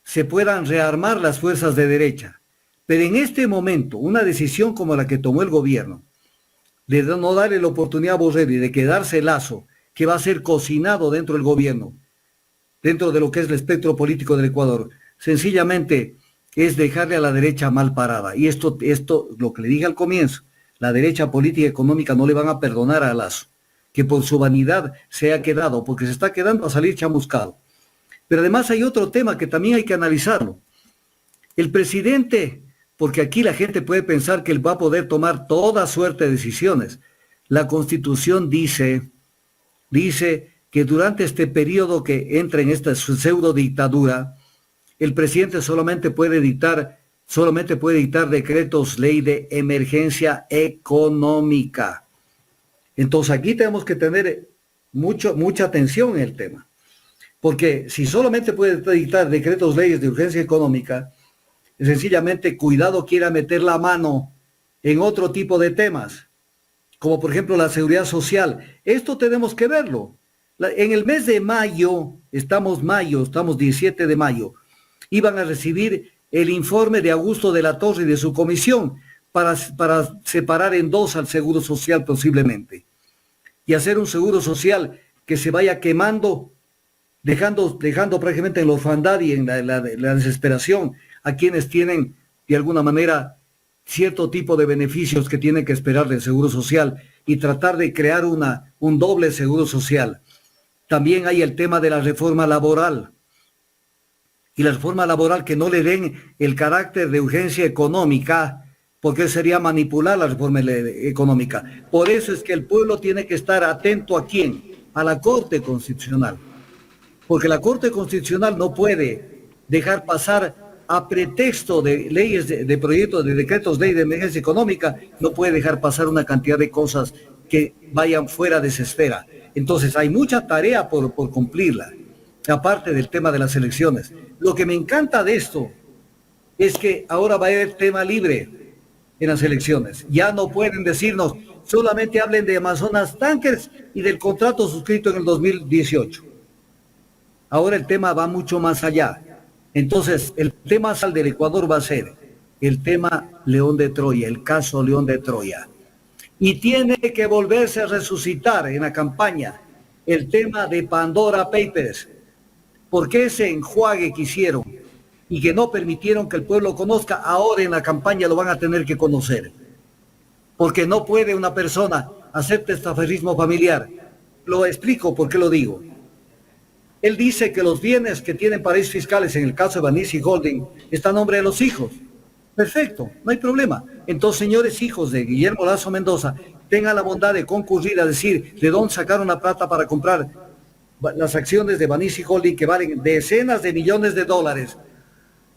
Speaker 2: se puedan rearmar las fuerzas de derecha. Pero en este momento, una decisión como la que tomó el gobierno, de no darle la oportunidad a Borrero y de quedarse Lazo, que va a ser cocinado dentro del gobierno, dentro de lo que es el espectro político del Ecuador, sencillamente es dejarle a la derecha mal parada. Y esto, lo que le dije al comienzo, la derecha política y económica no le van a perdonar a Lazo, que por su vanidad se ha quedado, porque se está quedando a salir chamuscado. Pero además hay otro tema que también hay que analizarlo. El presidente, porque aquí la gente puede pensar que él va a poder tomar toda suerte de decisiones. La Constitución dice que durante este periodo que entra en esta pseudo dictadura, el presidente solamente puede dictar decretos ley de emergencia económica. Entonces aquí tenemos que tener mucha atención en el tema, porque si solamente puede dictar decretos leyes de urgencia económica, sencillamente cuidado quiera meter la mano en otro tipo de temas, como por ejemplo la seguridad social. Esto tenemos que verlo. En el mes de mayo, estamos 17 de mayo, iban a recibir el informe de Augusto de la Torre y de su comisión para separar en dos al Seguro Social posiblemente y hacer un Seguro Social que se vaya quemando, dejando prácticamente en la orfandad y en la desesperación a quienes tienen de alguna manera cierto tipo de beneficios que tienen que esperar del Seguro Social y tratar de crear un doble Seguro Social. También hay el tema de la reforma laboral. Y la reforma laboral que no le den el carácter de urgencia económica, porque sería manipular la reforma económica. Por eso es que el pueblo tiene que estar atento ¿a quién? A la Corte Constitucional. Porque la Corte Constitucional no puede dejar pasar a pretexto de leyes, de proyectos, de decretos ley de emergencia económica, no puede dejar pasar una cantidad de cosas que vayan fuera de esa esfera. Entonces hay mucha tarea por cumplirla, aparte del tema de las elecciones. Lo que me encanta de esto es que ahora va a haber tema libre en las elecciones. Ya no pueden decirnos, solamente hablen de Amazonas Tankers y del contrato suscrito en el 2018. Ahora el tema va mucho más allá. Entonces, el tema sal del Ecuador va a ser el tema León de Troya, el caso León de Troya. Y tiene que volverse a resucitar en la campaña el tema de Pandora Papers, porque ese enjuague que hicieron y que no permitieron que el pueblo conozca, ahora en la campaña lo van a tener que conocer. Porque no puede una persona hacer testaferrismo familiar. Lo explico por qué lo digo. Él dice que los bienes que tienen paraísos fiscales, en el caso de Banisi Holding, está a nombre de los hijos. Perfecto, no hay problema. Entonces, señores hijos de Guillermo Lazo Mendoza, tengan la bondad de concurrir a decir de dónde sacaron la plata para comprar las acciones de Banisi Holding que valen decenas de millones de dólares.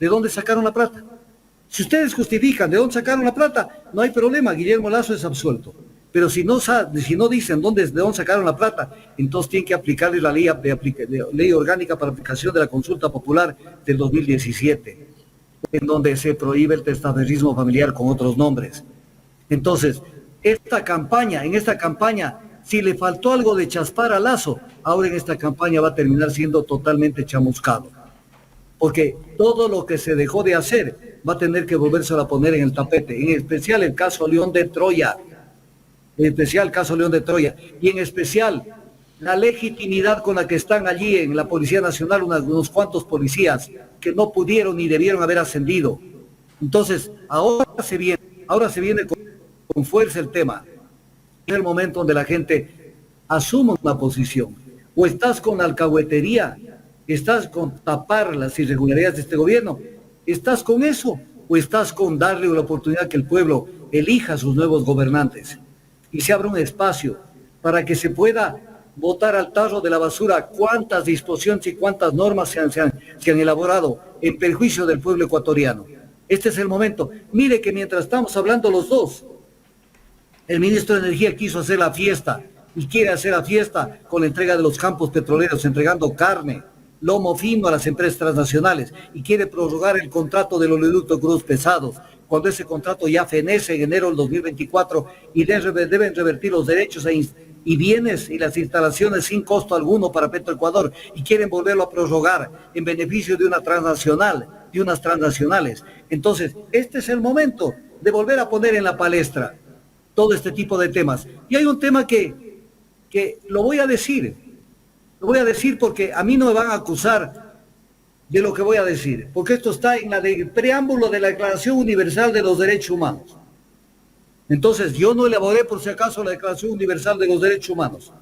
Speaker 2: ¿De dónde sacaron la plata? Si ustedes justifican de dónde sacaron la plata, no hay problema, Guillermo Lazo es absuelto. Pero si no dicen de dónde sacaron la plata, entonces tienen que aplicarle la ley orgánica para aplicación de la consulta popular del 2017, en donde se prohíbe el testaferrismo familiar con otros nombres. Entonces, en esta campaña, si le faltó algo de chaspar a Lazo, ahora en esta campaña va a terminar siendo totalmente chamuscado. Porque todo lo que se dejó de hacer va a tener que volverse a poner en el tapete, en especial el caso León de Troya. Y en especial la legitimidad con la que están allí en la Policía Nacional unos cuantos policías que no pudieron ni debieron haber ascendido. Entonces, ahora se viene con fuerza el tema. Es el momento donde la gente asuma una posición. O estás con la alcahuetería, estás con tapar las irregularidades de este gobierno, estás con eso, o estás con darle la oportunidad que el pueblo elija a sus nuevos gobernantes y se abra un espacio para que se pueda botar al tarro de la basura cuántas disposiciones y cuántas normas se han elaborado en perjuicio del pueblo ecuatoriano. Este es el momento. Mire que mientras estamos hablando los dos, el ministro de Energía quiso hacer la fiesta y quiere hacer la fiesta con la entrega de los campos petroleros, entregando carne, lomo fino a las empresas transnacionales y quiere prorrogar el contrato del oleoducto Cruz Pesados, cuando ese contrato ya fenece en enero del 2024 y deben revertir los derechos y bienes y las instalaciones sin costo alguno para Petroecuador y quieren volverlo a prorrogar en beneficio de una transnacional, de unas transnacionales. Entonces, este es el momento de volver a poner en la palestra todo este tipo de temas. Y hay un tema que lo voy a decir porque a mí no me van a acusar de lo que voy a decir, porque esto está en el preámbulo de la Declaración Universal de los Derechos Humanos. Entonces, yo no elaboré por si acaso la Declaración Universal de los Derechos Humanos.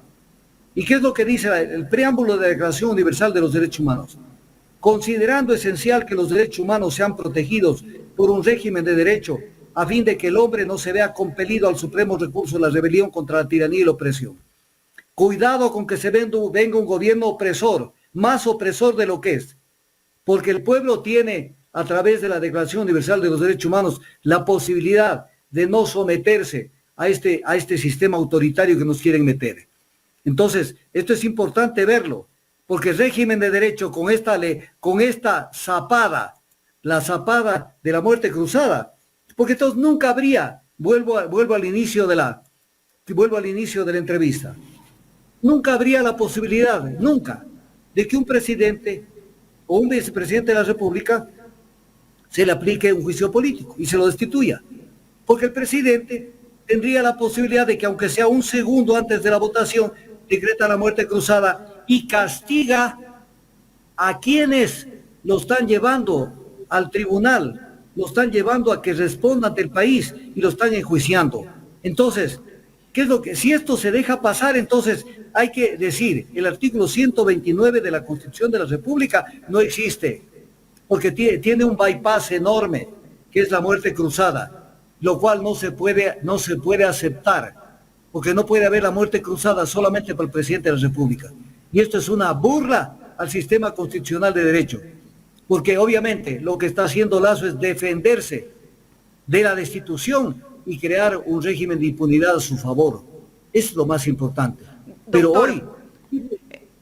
Speaker 2: ¿Y qué es lo que dice el preámbulo de la Declaración Universal de los Derechos Humanos? Considerando esencial que los derechos humanos sean protegidos por un régimen de derecho, a fin de que el hombre no se vea compelido al supremo recurso de la rebelión contra la tiranía y la opresión. Cuidado con que se venga un gobierno opresor, más opresor de lo que es, porque el pueblo tiene, a través de la Declaración Universal de los Derechos Humanos, la posibilidad de no someterse a este sistema autoritario que nos quieren meter. Entonces, esto es importante verlo, porque el régimen de derecho con esta zapada, la zapada de la muerte cruzada, porque entonces nunca habría, vuelvo al inicio de la entrevista, nunca habría la posibilidad, nunca, de que un presidente o un vicepresidente de la República se le aplique un juicio político y se lo destituya. Porque el presidente tendría la posibilidad de que, aunque sea un segundo antes de la votación, decreta la muerte cruzada y castiga a quienes lo están llevando al tribunal, lo están llevando a que responda ante el país y lo están enjuiciando. Entonces, ¿qué es lo que? Si esto se deja pasar, entonces hay que decir, el artículo 129 de la Constitución de la República no existe, porque tiene un bypass enorme, que es la muerte cruzada, lo cual no se puede aceptar, porque no puede haber la muerte cruzada solamente para el presidente de la República. Y esto es una burla al sistema constitucional de derecho, porque obviamente lo que está haciendo Lazo es defenderse de la destitución y crear un régimen de impunidad a su favor. Es lo más importante. Pero
Speaker 1: Doctor,
Speaker 2: hoy...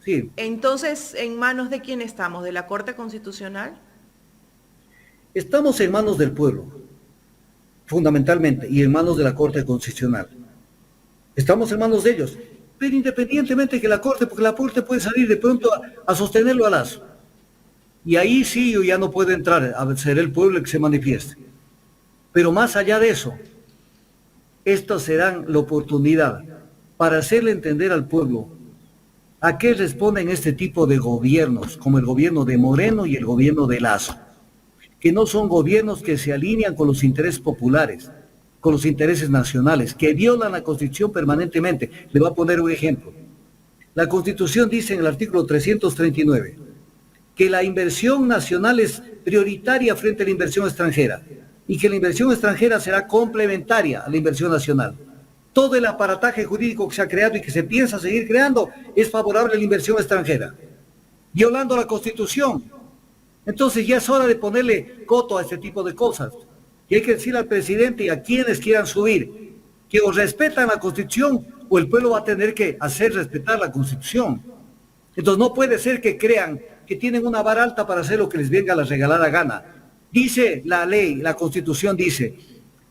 Speaker 2: Sí.
Speaker 1: Entonces, ¿en manos de quién estamos? ¿De la Corte Constitucional?
Speaker 2: Estamos en manos del pueblo, fundamentalmente, y en manos de la Corte Constitucional. Estamos en manos de ellos. Pero independientemente que la Corte, porque la Corte puede salir de pronto a sostenerlo a Lazo. Y ahí sí yo ya no puedo entrar, a ser el pueblo el que se manifieste. Pero más allá de eso, estos serán la oportunidad para hacerle entender al pueblo a qué responden este tipo de gobiernos, como el gobierno de Moreno y el gobierno de Lazo, que no son gobiernos que se alinean con los intereses populares, con los intereses nacionales, que violan la Constitución permanentemente. Le voy a poner un ejemplo. La Constitución dice en el artículo 339 que la inversión nacional es prioritaria frente a la inversión extranjera y que la inversión extranjera será complementaria a la inversión nacional. Todo el aparataje jurídico que se ha creado y que se piensa seguir creando es favorable a la inversión extranjera, violando la Constitución. Entonces ya es hora de ponerle coto a este tipo de cosas. Y hay que decirle al presidente y a quienes quieran subir que o respetan la Constitución o el pueblo va a tener que hacer respetar la Constitución. Entonces no puede ser que crean que tienen una vara alta para hacer lo que les venga a la regalada gana. Dice la ley, la Constitución dice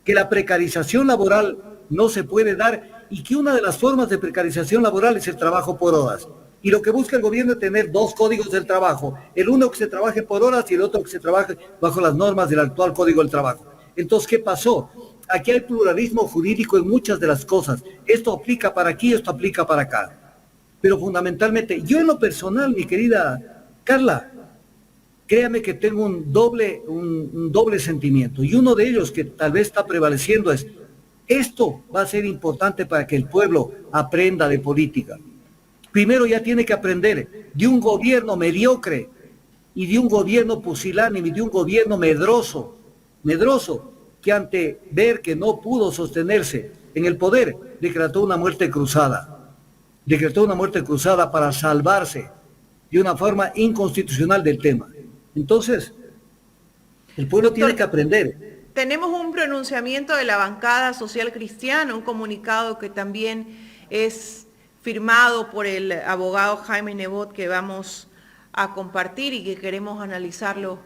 Speaker 2: que la precarización laboral no se puede dar y que una de las formas de precarización laboral es el trabajo por horas. Y lo que busca el gobierno es tener dos códigos del trabajo, el uno que se trabaje por horas y el otro que se trabaje bajo las normas del actual Código del Trabajo. Entonces, ¿qué pasó? Aquí hay pluralismo jurídico en muchas de las cosas. Esto aplica para aquí, esto aplica para acá. Pero fundamentalmente, yo en lo personal, mi querida Carla, créame que tengo un doble sentimiento. Y uno de ellos que tal vez está prevaleciendo es, Esto va a ser importante para que el pueblo aprenda de política. Primero ya tiene que aprender de un gobierno mediocre y de un gobierno pusilánime y de un gobierno medroso, que ante ver que no pudo sostenerse en el poder, decretó una muerte cruzada para salvarse de una forma inconstitucional del tema. Entonces, el pueblo
Speaker 1: Doctor,
Speaker 2: tiene que aprender.
Speaker 1: tenemos un pronunciamiento de la bancada social cristiana, un comunicado que también es firmado por el abogado Jaime Nebot, que vamos a compartir y que queremos analizarlo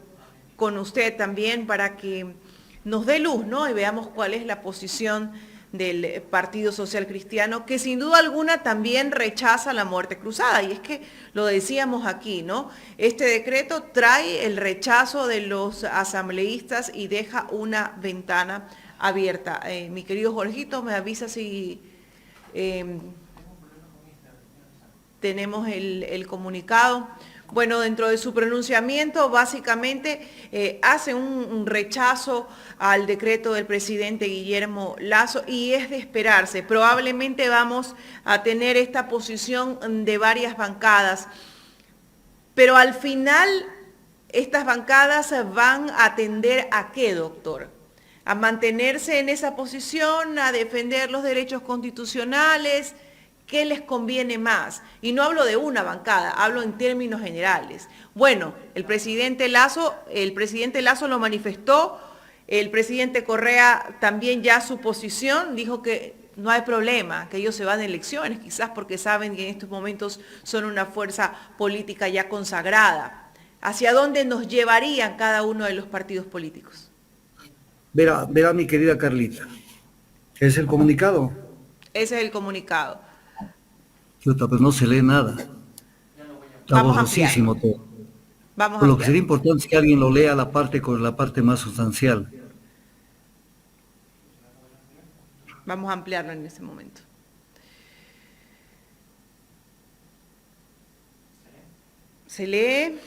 Speaker 1: con usted también para que nos dé luz, ¿no? Y veamos cuál es la posición del Partido Social Cristiano, que sin duda alguna también rechaza la muerte cruzada. Y es que lo decíamos aquí, ¿no? Este decreto trae el rechazo de los asambleístas y deja una ventana abierta. Mi querido Jorgito, me avisa si tenemos el comunicado. Bueno, dentro de su pronunciamiento básicamente hace un rechazo al decreto del presidente Guillermo Lasso y es de esperarse. Probablemente vamos a tener esta posición de varias bancadas, pero al final estas bancadas van a tender ¿a qué, doctor? A mantenerse en esa posición, a defender los derechos constitucionales. ¿Qué les conviene más? Y no hablo de una bancada, hablo en términos generales. Bueno, el presidente Lasso lo manifestó, el presidente Correa también ya su posición, dijo que no hay problema, que ellos se van de elecciones, quizás porque saben que en estos momentos son una fuerza política ya consagrada. ¿Hacia dónde nos llevarían cada uno de los partidos políticos?
Speaker 2: Verá mi querida Carlita, ¿es el comunicado?
Speaker 1: Ese es el comunicado.
Speaker 2: Pero no se lee nada. Está borrosísimo todo.
Speaker 1: Vamos
Speaker 2: Pero lo que sería importante es que alguien lo lea con la parte más sustancial.
Speaker 1: Vamos a ampliarlo en ese momento. Se lee.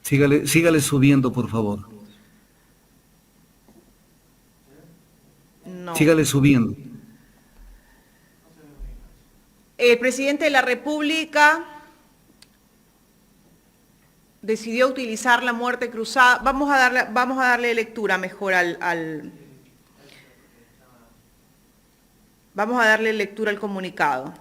Speaker 2: Sígale subiendo, por favor.
Speaker 1: No.
Speaker 2: Sígale subiendo.
Speaker 1: El presidente de la República decidió utilizar la muerte cruzada. Vamos a darle lectura mejor Vamos a darle lectura al comunicado.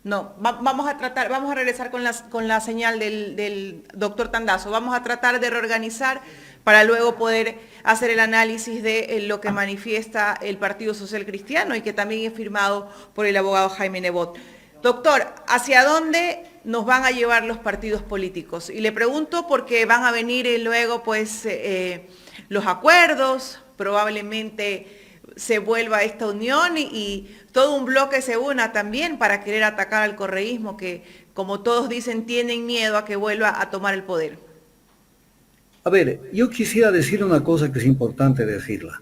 Speaker 1: No, vamos a regresar con la señal del doctor Tandazo. Vamos a tratar de reorganizar para luego poder hacer el análisis de lo que manifiesta el Partido Social Cristiano y que también es firmado por el abogado Jaime Nebot. Doctor, ¿hacia dónde nos van a llevar los partidos políticos? Y le pregunto porque van a venir luego pues los acuerdos, probablemente se vuelva a esta unión y todo un bloque se una también para querer atacar al correísmo que, como todos dicen, tienen miedo a que vuelva a tomar el poder.
Speaker 2: A ver, yo quisiera decir una cosa que es importante decirla.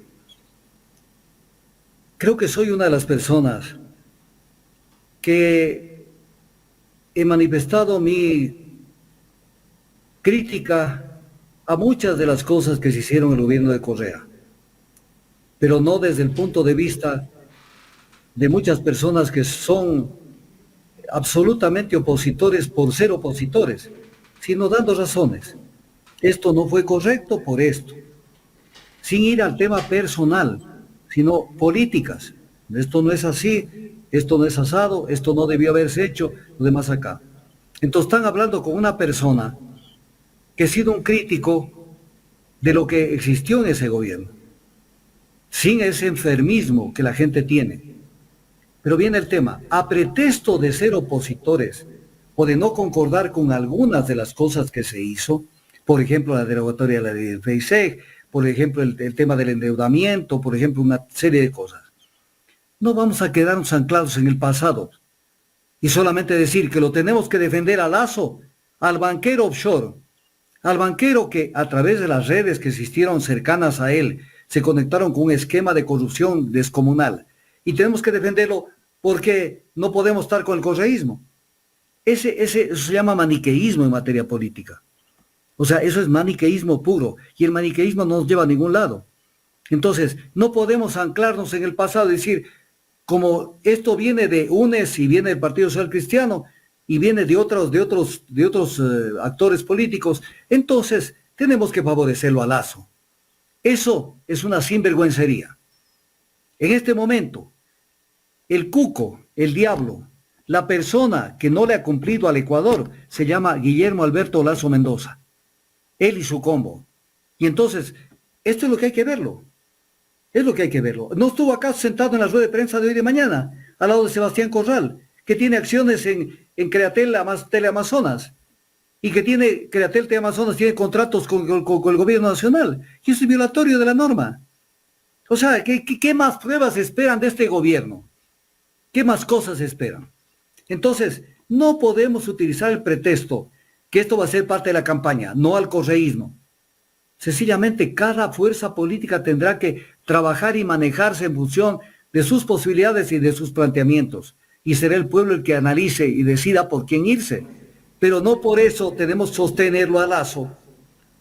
Speaker 2: Creo que soy una de las personas que he manifestado mi crítica a muchas de las cosas que se hicieron en el gobierno de Correa, pero no desde el punto de vista de muchas personas que son absolutamente opositores por ser opositores, sino dando razones. Esto no fue correcto por esto, sin ir al tema personal, sino políticas. Esto no es así, esto no es asado, esto no debió haberse hecho, lo demás acá. Entonces están hablando con una persona que ha sido un crítico de lo que existió en ese gobierno, sin ese enfermismo que la gente tiene. Pero viene el tema, a pretexto de ser opositores o de no concordar con algunas de las cosas que se hizo, por ejemplo la derogatoria de la ley del FEISEG, por ejemplo el tema del endeudamiento, por ejemplo una serie de cosas. No vamos a quedarnos anclados en el pasado y solamente decir que lo tenemos que defender a Lasso, al banquero offshore, al banquero que a través de las redes que existieron cercanas a él, se conectaron con un esquema de corrupción descomunal. Y tenemos que defenderlo porque no podemos estar con el correísmo. Eso se llama maniqueísmo en materia política. O sea, eso es maniqueísmo puro. Y el maniqueísmo no nos lleva a ningún lado. Entonces, no podemos anclarnos en el pasado y decir, como esto viene de UNES y viene del Partido Social Cristiano y viene de otros actores políticos, entonces tenemos que favorecerlo a Lazo. Eso es una sinvergüencería. En este momento, el cuco, el diablo, la persona que no le ha cumplido al Ecuador se llama Guillermo Alberto Lazo Mendoza. Él y su combo. Y entonces, esto es lo que hay que verlo. Es lo que hay que verlo. No estuvo acá sentado en la rueda de prensa de hoy de mañana, al lado de Sebastián Corral, que tiene acciones en Createl Teleamazonas, y que tiene Createl Teleamazonas, tiene contratos con el gobierno nacional, y eso es violatorio de la norma. O sea, ¿qué más pruebas esperan de este gobierno? ¿Qué más cosas esperan? Entonces, no podemos utilizar el pretexto que esto va a ser parte de la campaña, no al correísmo. Sencillamente, cada fuerza política tendrá que trabajar y manejarse en función de sus posibilidades y de sus planteamientos. Y será el pueblo el que analice y decida por quién irse. Pero no por eso tenemos que sostenerlo a Lazo,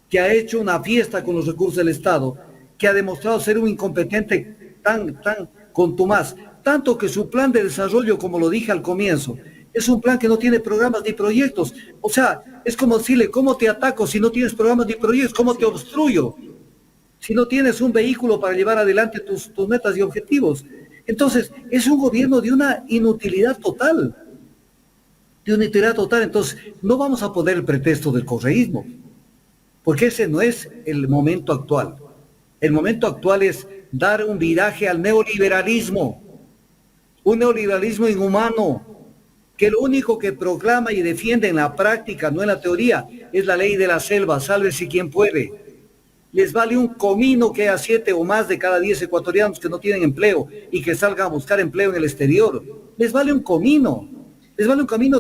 Speaker 2: que ha hecho una fiesta con los recursos del Estado, que ha demostrado ser un incompetente tan contumaz, tanto que su plan de desarrollo, como lo dije al comienzo, es un plan que no tiene programas ni proyectos. O sea, es como decirle, ¿cómo te ataco si no tienes programas ni proyectos? ¿Cómo te obstruyo si no tienes un vehículo para llevar adelante tus metas y objetivos? Entonces, es un gobierno de una inutilidad total. De una inutilidad total. Entonces, no vamos a poner el pretexto del correísmo, porque ese no es el momento actual. El momento actual es dar un viraje al neoliberalismo, un neoliberalismo inhumano, que lo único que proclama y defiende en la práctica, no en la teoría, es la ley de la selva, sálvese quien puede. Les vale un comino que haya 7 o más de cada 10 ecuatorianos que no tienen empleo y que salgan a buscar empleo en el exterior. Les vale un comino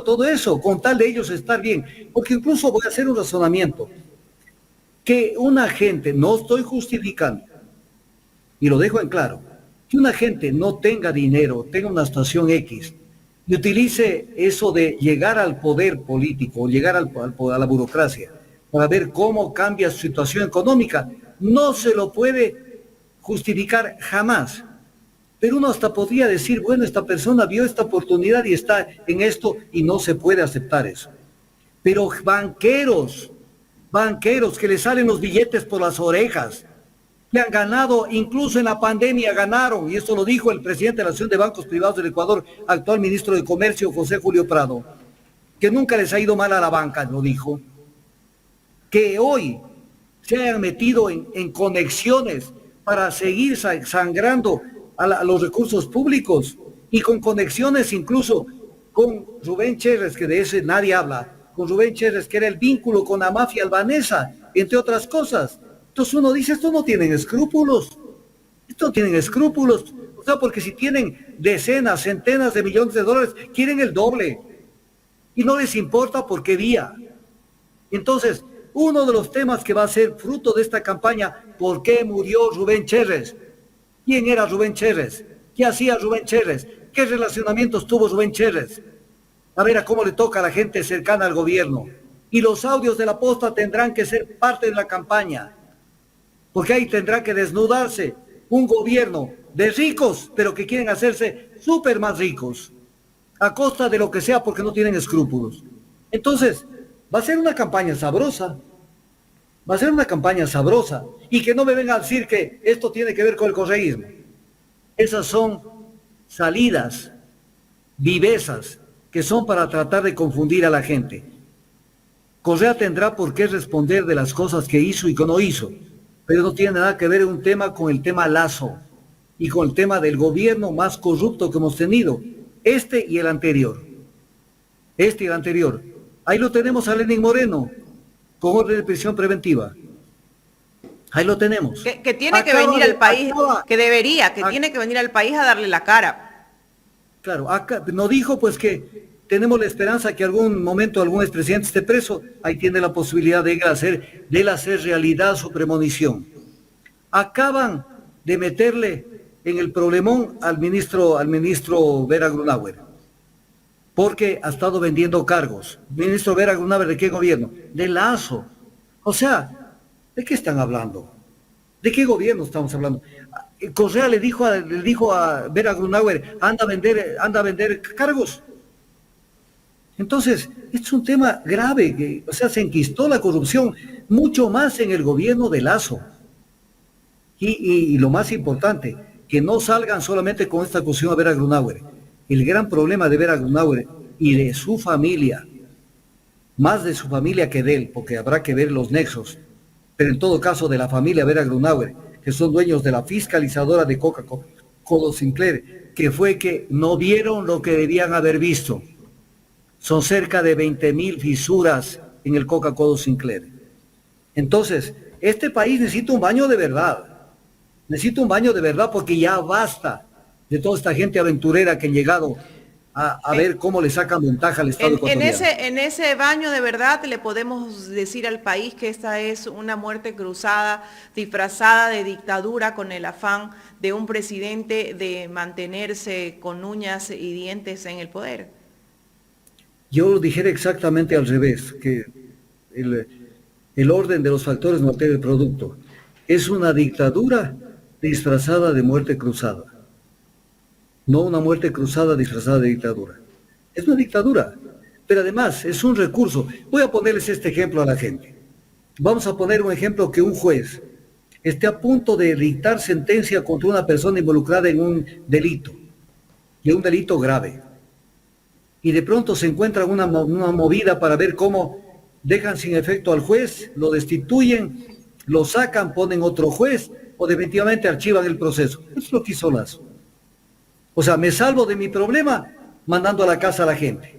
Speaker 2: todo eso, con tal de ellos estar bien. Porque incluso voy a hacer un razonamiento. Que una gente, no estoy justificando, y lo dejo en claro, que una gente no tenga dinero, tenga una situación X, y utilice eso de llegar al poder político, llegar a la burocracia, para ver cómo cambia su situación económica, no se lo puede justificar jamás. Pero uno hasta podría decir, bueno, esta persona vio esta oportunidad y está en esto y no se puede aceptar eso. Pero banqueros que le salen los billetes por las orejas, que han ganado, incluso en la pandemia ganaron, y esto lo dijo el presidente de la Asociación de Bancos Privados del Ecuador, actual ministro de Comercio, José Julio Prado, que nunca les ha ido mal a la banca, lo dijo, que hoy se hayan metido en conexiones para seguir sangrando a los recursos públicos, y con conexiones incluso con Rubén Cherres, que de ese nadie habla, con Rubén Cherres, que era el vínculo con la mafia albanesa, entre otras cosas. Entonces uno dice, estos no tienen escrúpulos, o sea, porque si tienen decenas, centenas de millones de dólares, quieren el doble, y no les importa por qué vía. Entonces, uno de los temas que va a ser fruto de esta campaña, ¿por qué murió Rubén Cherres? ¿Quién era Rubén Cherres? ¿Qué hacía Rubén Cherres? ¿Qué relacionamientos tuvo Rubén Cherres? A ver a cómo le toca a la gente cercana al gobierno. Y los audios de la posta tendrán que ser parte de la campaña, porque ahí tendrá que desnudarse un gobierno de ricos, pero que quieren hacerse súper más ricos, a costa de lo que sea, porque no tienen escrúpulos. Entonces, va a ser una campaña sabrosa, y que no me vengan a decir que esto tiene que ver con el correísmo. Esas son salidas, vivezas, que son para tratar de confundir a la gente. Correa tendrá por qué responder de las cosas que hizo y que no hizo, pero no tiene nada que ver un tema con el tema Lazo y con el tema del gobierno más corrupto que hemos tenido, este y el anterior. Ahí lo tenemos a Lenín Moreno, con orden de prisión preventiva. Ahí lo tenemos.
Speaker 1: Que tiene que venir al país, tiene que venir al país a darle la cara.
Speaker 2: Claro, acá no dijo pues que tenemos la esperanza que algún momento algún expresidente esté preso, ahí tiene la posibilidad de él hacer realidad su premonición. Acaban de meterle en el problemón al ministro Vera Grunauer, porque ha estado vendiendo cargos. Ministro Vera Grunauer, ¿de qué gobierno? De Lazo. O sea, ¿de qué están hablando? ¿De qué gobierno estamos hablando? Correa le dijo a Vera Grunauer, anda a vender cargos. Entonces, este es un tema grave, o sea, se enquistó la corrupción mucho más en el gobierno de Lazo. Y lo más importante, que no salgan solamente con esta acusación a Vera Grunauer. El gran problema de Vera Grunauer y de su familia, más de su familia que de él, porque habrá que ver los nexos, pero en todo caso de la familia Vera Grunauer, que son dueños de la fiscalizadora de Coca-Cola Sinclair, que fue que no vieron lo que debían haber visto. Son cerca de 20,000 fisuras en el Coca-Cola Sinclair. Entonces, este país necesita un baño de verdad. Necesita un baño de verdad porque ya basta de toda esta gente aventurera que han llegado a ver cómo le sacan ventaja al Estado ecuatoriano.
Speaker 1: En ese baño de verdad le podemos decir al país que esta es una muerte cruzada, disfrazada de dictadura con el afán de un presidente de mantenerse con uñas y dientes en el poder.
Speaker 2: Yo lo dijera exactamente al revés, que el orden de los factores no altera el producto. Es una dictadura disfrazada de muerte cruzada. No una muerte cruzada disfrazada de dictadura. Es una dictadura, pero además es un recurso. Voy a ponerles este ejemplo a la gente. Vamos a poner un ejemplo que un juez esté a punto de dictar sentencia contra una persona involucrada en un delito, y un delito grave. Y de pronto se encuentra una movida para ver cómo dejan sin efecto al juez, lo destituyen, lo sacan, ponen otro juez, o definitivamente archivan el proceso. Eso es lo que hizo Lazo. O sea, me salvo de mi problema mandando a la casa a la gente.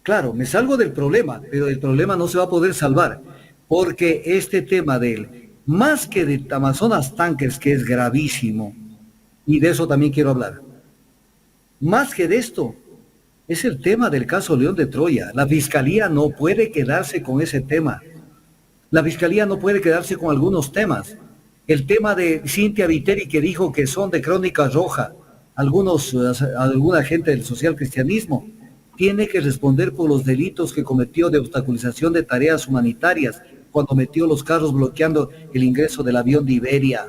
Speaker 2: Claro, me salgo del problema, pero el problema no se va a poder salvar, porque este tema de él, más que de Amazonas Tankers, que es gravísimo, y de eso también quiero hablar, más que de esto, es el tema del caso León de Troya. La Fiscalía no puede quedarse con ese tema. La Fiscalía no puede quedarse con algunos temas. El tema de Cintia Viteri, que dijo que son de crónica roja, alguna gente del social cristianismo, tiene que responder por los delitos que cometió de obstaculización de tareas humanitarias, cuando metió los carros bloqueando el ingreso del avión de Iberia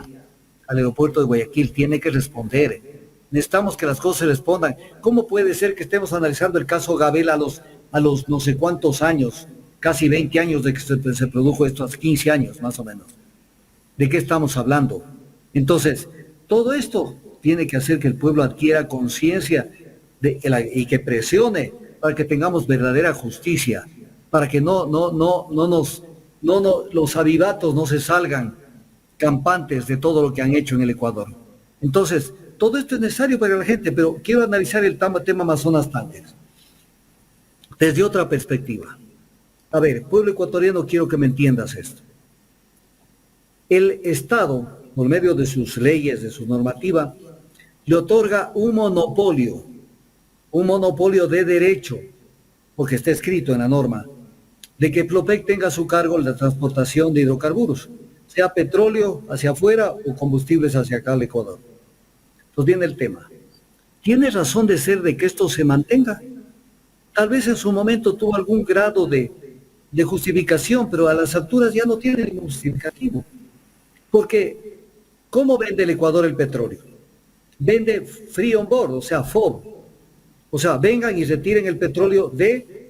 Speaker 2: al aeropuerto de Guayaquil. Tiene que responder. Necesitamos que las cosas se respondan. ¿Cómo puede ser que estemos analizando el caso Gabel a los no sé cuántos años, casi 20 años de que se produjo esto, hace 15 años más o menos? ¿De qué estamos hablando? Entonces, todo esto tiene que hacer que el pueblo adquiera conciencia y que presione para que tengamos verdadera justicia, para que los avivatos no se salgan campantes de todo lo que han hecho en el Ecuador. Entonces, todo esto es necesario para la gente, pero quiero analizar el tema Amazonas Tankers desde otra perspectiva. A ver, pueblo ecuatoriano, quiero que me entiendas esto. El Estado, por medio de sus leyes, de su normativa, le otorga un monopolio de derecho, porque está escrito en la norma, de que Flopec tenga a su cargo la transportación de hidrocarburos, sea petróleo hacia afuera o combustibles hacia acá al Ecuador. Pues viene el tema. ¿Tiene razón de ser de que esto se mantenga? Tal vez en su momento tuvo algún grado de justificación, pero a las alturas ya no tiene ningún justificativo. Porque, ¿cómo vende el Ecuador el petróleo? Vende free on board, o sea, FOB. O sea, vengan y retiren el petróleo de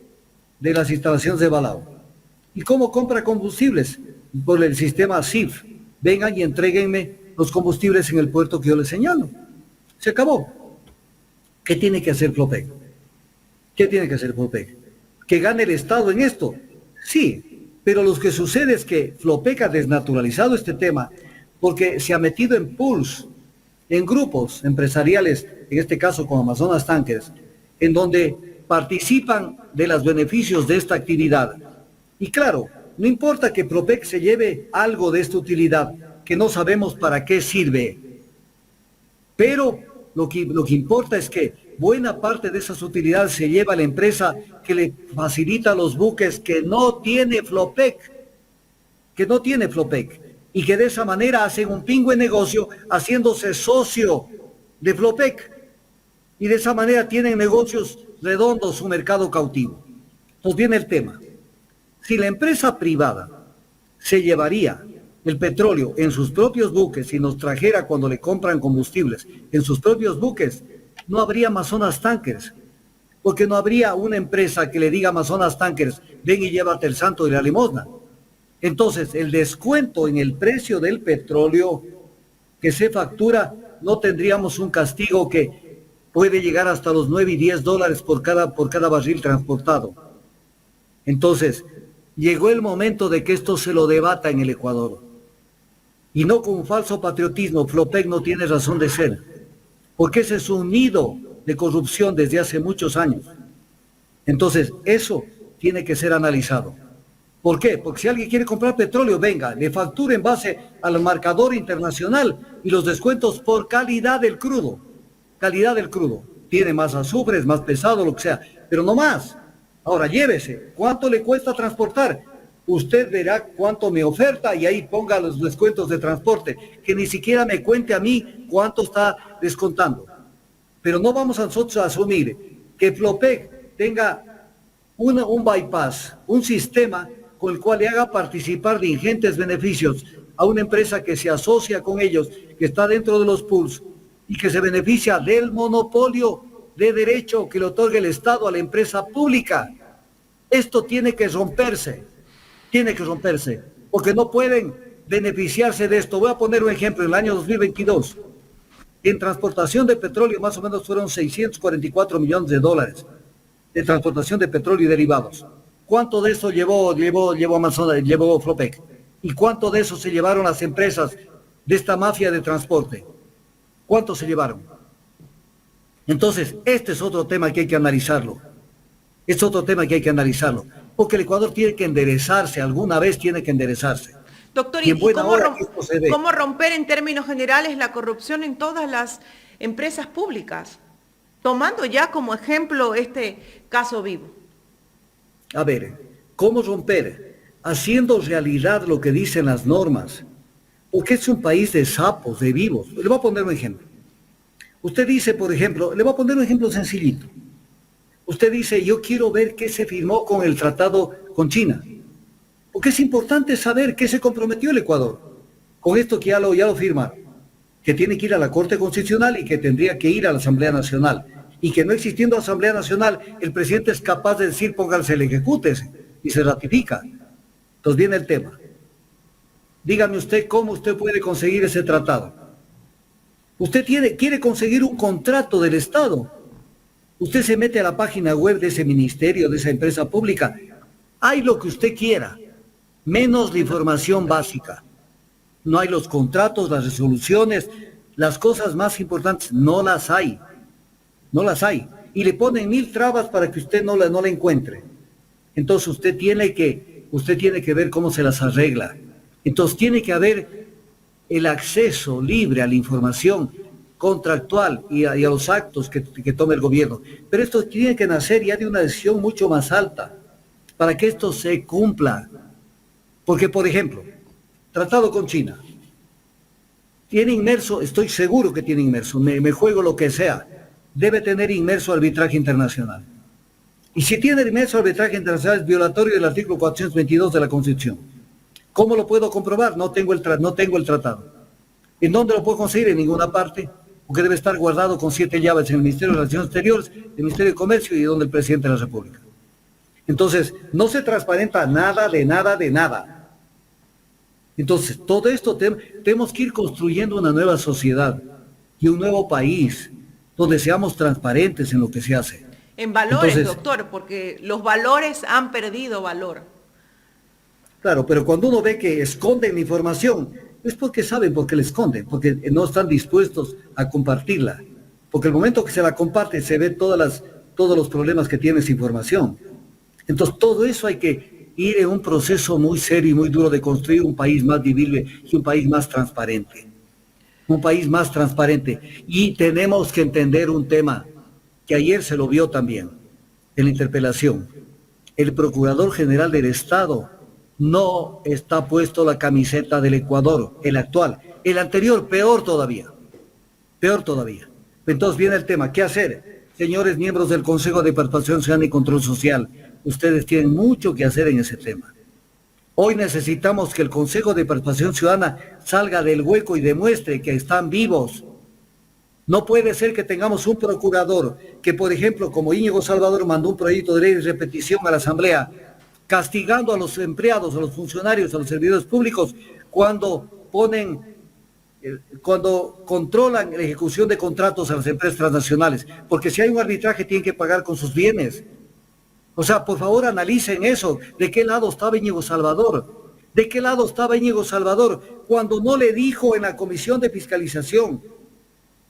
Speaker 2: las instalaciones de Balao. ¿Y cómo compra combustibles? Por el sistema CIF. Vengan y entréguenme los combustibles en el puerto que yo les señalo. Se acabó. ¿Qué tiene que hacer Flopec? ¿Qué tiene que hacer Flopec? ¿Que gane el Estado en esto? Sí, pero lo que sucede es que Flopec ha desnaturalizado este tema porque se ha metido en pools, en grupos empresariales, en este caso con Amazonas Tankers, en donde participan de los beneficios de esta actividad. Y claro, no importa que Flopec se lleve algo de esta utilidad, que no sabemos para qué sirve, pero lo que importa es que buena parte de esas utilidades se lleva a la empresa que le facilita los buques que no tiene Flopec, y que de esa manera hacen un pingüe negocio haciéndose socio de Flopec, y de esa manera tienen negocios redondos, su mercado cautivo. Entonces viene el tema. Si la empresa privada se llevaría el petróleo en sus propios buques y nos trajera cuando le compran combustibles en sus propios buques, no habría Amazonas Tankers, porque no habría una empresa que le diga a Amazonas Tankers, ven y llévate el santo y la limosna. Entonces, el descuento en el precio del petróleo que se factura, no tendríamos un castigo que puede llegar hasta los 9 y 10 dólares por cada barril transportado. Entonces, llegó el momento de que esto se lo debata en el Ecuador. Y no con un falso patriotismo. Flopec no tiene razón de ser, porque ese es un nido de corrupción desde hace muchos años. Entonces, eso tiene que ser analizado. ¿Por qué? Porque si alguien quiere comprar petróleo, venga, le factura en base al marcador internacional y los descuentos por calidad del crudo. Calidad del crudo. Tiene más azufre, es más pesado, lo que sea, pero no más. Ahora, llévese. ¿Cuánto le cuesta transportar? Usted verá cuánto me oferta y ahí ponga los descuentos de transporte. Que ni siquiera me cuente a mí cuánto está descontando. Pero no vamos a nosotros a asumir que Flopec tenga un bypass, un sistema con el cual le haga participar de ingentes beneficios a una empresa que se asocia con ellos, que está dentro de los pools y que se beneficia del monopolio de derecho que le otorga el Estado a la empresa pública. Esto tiene que romperse, porque no pueden beneficiarse de esto. Voy a poner un ejemplo. En el año 2022, en transportación de petróleo más o menos fueron 644 millones de dólares de transportación de petróleo y derivados. ¿Cuánto de eso llevó Amazonas, llevó Flopec? ¿Y cuánto de eso se llevaron las empresas de esta mafia de transporte? ¿Cuánto se llevaron? Entonces, este es otro tema que hay que analizarlo. Porque el Ecuador tiene que enderezarse, alguna vez tiene que enderezarse.
Speaker 1: Doctor, ¿y cómo romper en términos generales la corrupción en todas las empresas públicas? Tomando ya como ejemplo este caso vivo.
Speaker 2: A ver, ¿cómo romper? Haciendo realidad lo que dicen las normas. Porque es un país de sapos, de vivos. Le voy a poner un ejemplo. Usted dice, por ejemplo, le voy a poner un ejemplo sencillito. Usted dice, yo quiero ver qué se firmó con el tratado con China. Porque es importante saber qué se comprometió el Ecuador con esto que ya lo firmaron. Que tiene que ir a la Corte Constitucional y que tendría que ir a la Asamblea Nacional. Y que no existiendo Asamblea Nacional, el presidente es capaz de decir, pónganse el ejecútese, y se ratifica. Entonces viene el tema. Dígame usted cómo usted puede conseguir ese tratado. Usted quiere conseguir un contrato del Estado. Usted se mete a la página web de ese ministerio, de esa empresa pública. Hay lo que usted quiera, menos la información básica. No hay los contratos, las resoluciones, las cosas más importantes, no las hay. No las hay. Y le ponen 1000 trabas para que usted no la encuentre. Entonces usted tiene que ver cómo se las arregla. Entonces tiene que haber el acceso libre a la información contractual y a los actos que tome el gobierno. Pero esto tiene que nacer ya de una decisión mucho más alta para que esto se cumpla. Porque, por ejemplo, tratado con China. Tiene inmerso, estoy seguro que tiene inmerso, me juego lo que sea, debe tener inmerso arbitraje internacional. Y si tiene inmerso arbitraje internacional es violatorio del artículo 422 de la Constitución. ¿Cómo lo puedo comprobar? No tengo el tratado. ¿En dónde lo puedo conseguir? En ninguna parte, porque debe estar guardado con 7 llaves en el Ministerio de Relaciones Exteriores, el Ministerio de Comercio y donde el Presidente de la República. Entonces, no se transparenta nada de nada. Entonces, todo esto tenemos que ir construyendo una nueva sociedad y un nuevo país donde seamos transparentes en lo que se hace.
Speaker 1: En valores, entonces, doctor, porque los valores han perdido valor.
Speaker 2: Claro, pero cuando uno ve que esconden la información, es porque saben por qué la esconden, porque no están dispuestos a compartirla. Porque el momento que se la comparte se ve todos los problemas que tiene esa información. Entonces, todo eso hay que ir en un proceso muy serio y muy duro de construir un país más vivible y un país más transparente. Un país más transparente. Y tenemos que entender un tema. que ayer se lo vio también en la interpelación. El Procurador General del Estado no está puesto la camiseta del Ecuador, el actual. El anterior, peor todavía. Peor todavía. Entonces viene el tema, ¿qué hacer? Señores miembros del Consejo de Participación Ciudadana y Control Social, ustedes tienen mucho que hacer en ese tema. Hoy necesitamos que el Consejo de Participación Ciudadana salga del hueco y demuestre que están vivos. No puede ser que tengamos un procurador que, por ejemplo, como Íñigo Salvador mandó un proyecto de ley de repetición a la Asamblea, castigando a los empleados, a los funcionarios, a los servidores públicos, cuando controlan la ejecución de contratos a las empresas transnacionales, porque si hay un arbitraje tienen que pagar con sus bienes. O sea, por favor analicen eso, ¿de qué lado estaba Íñigo Salvador? ¿De qué lado estaba Íñigo Salvador cuando no le dijo en la Comisión de Fiscalización,